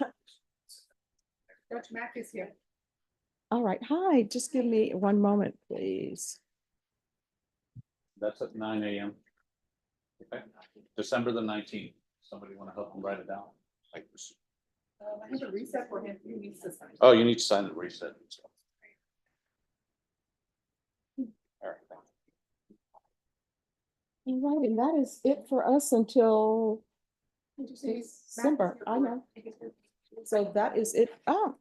Judge Mack is here. All right, hi, just give me one moment, please. That's at 9 a.m. Okay, December the 19th. Somebody want to help him write it down? I have a reset for him. He needs to sign. Oh, you need to sign the reset. All right. All right, and that is it for us until December. I know. So that is it. Oh.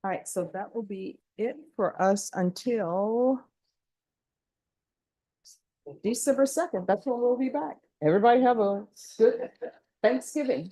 All right, so that will be it for us until December 2nd. That's when we'll be back. Everybody have a good Thanksgiving.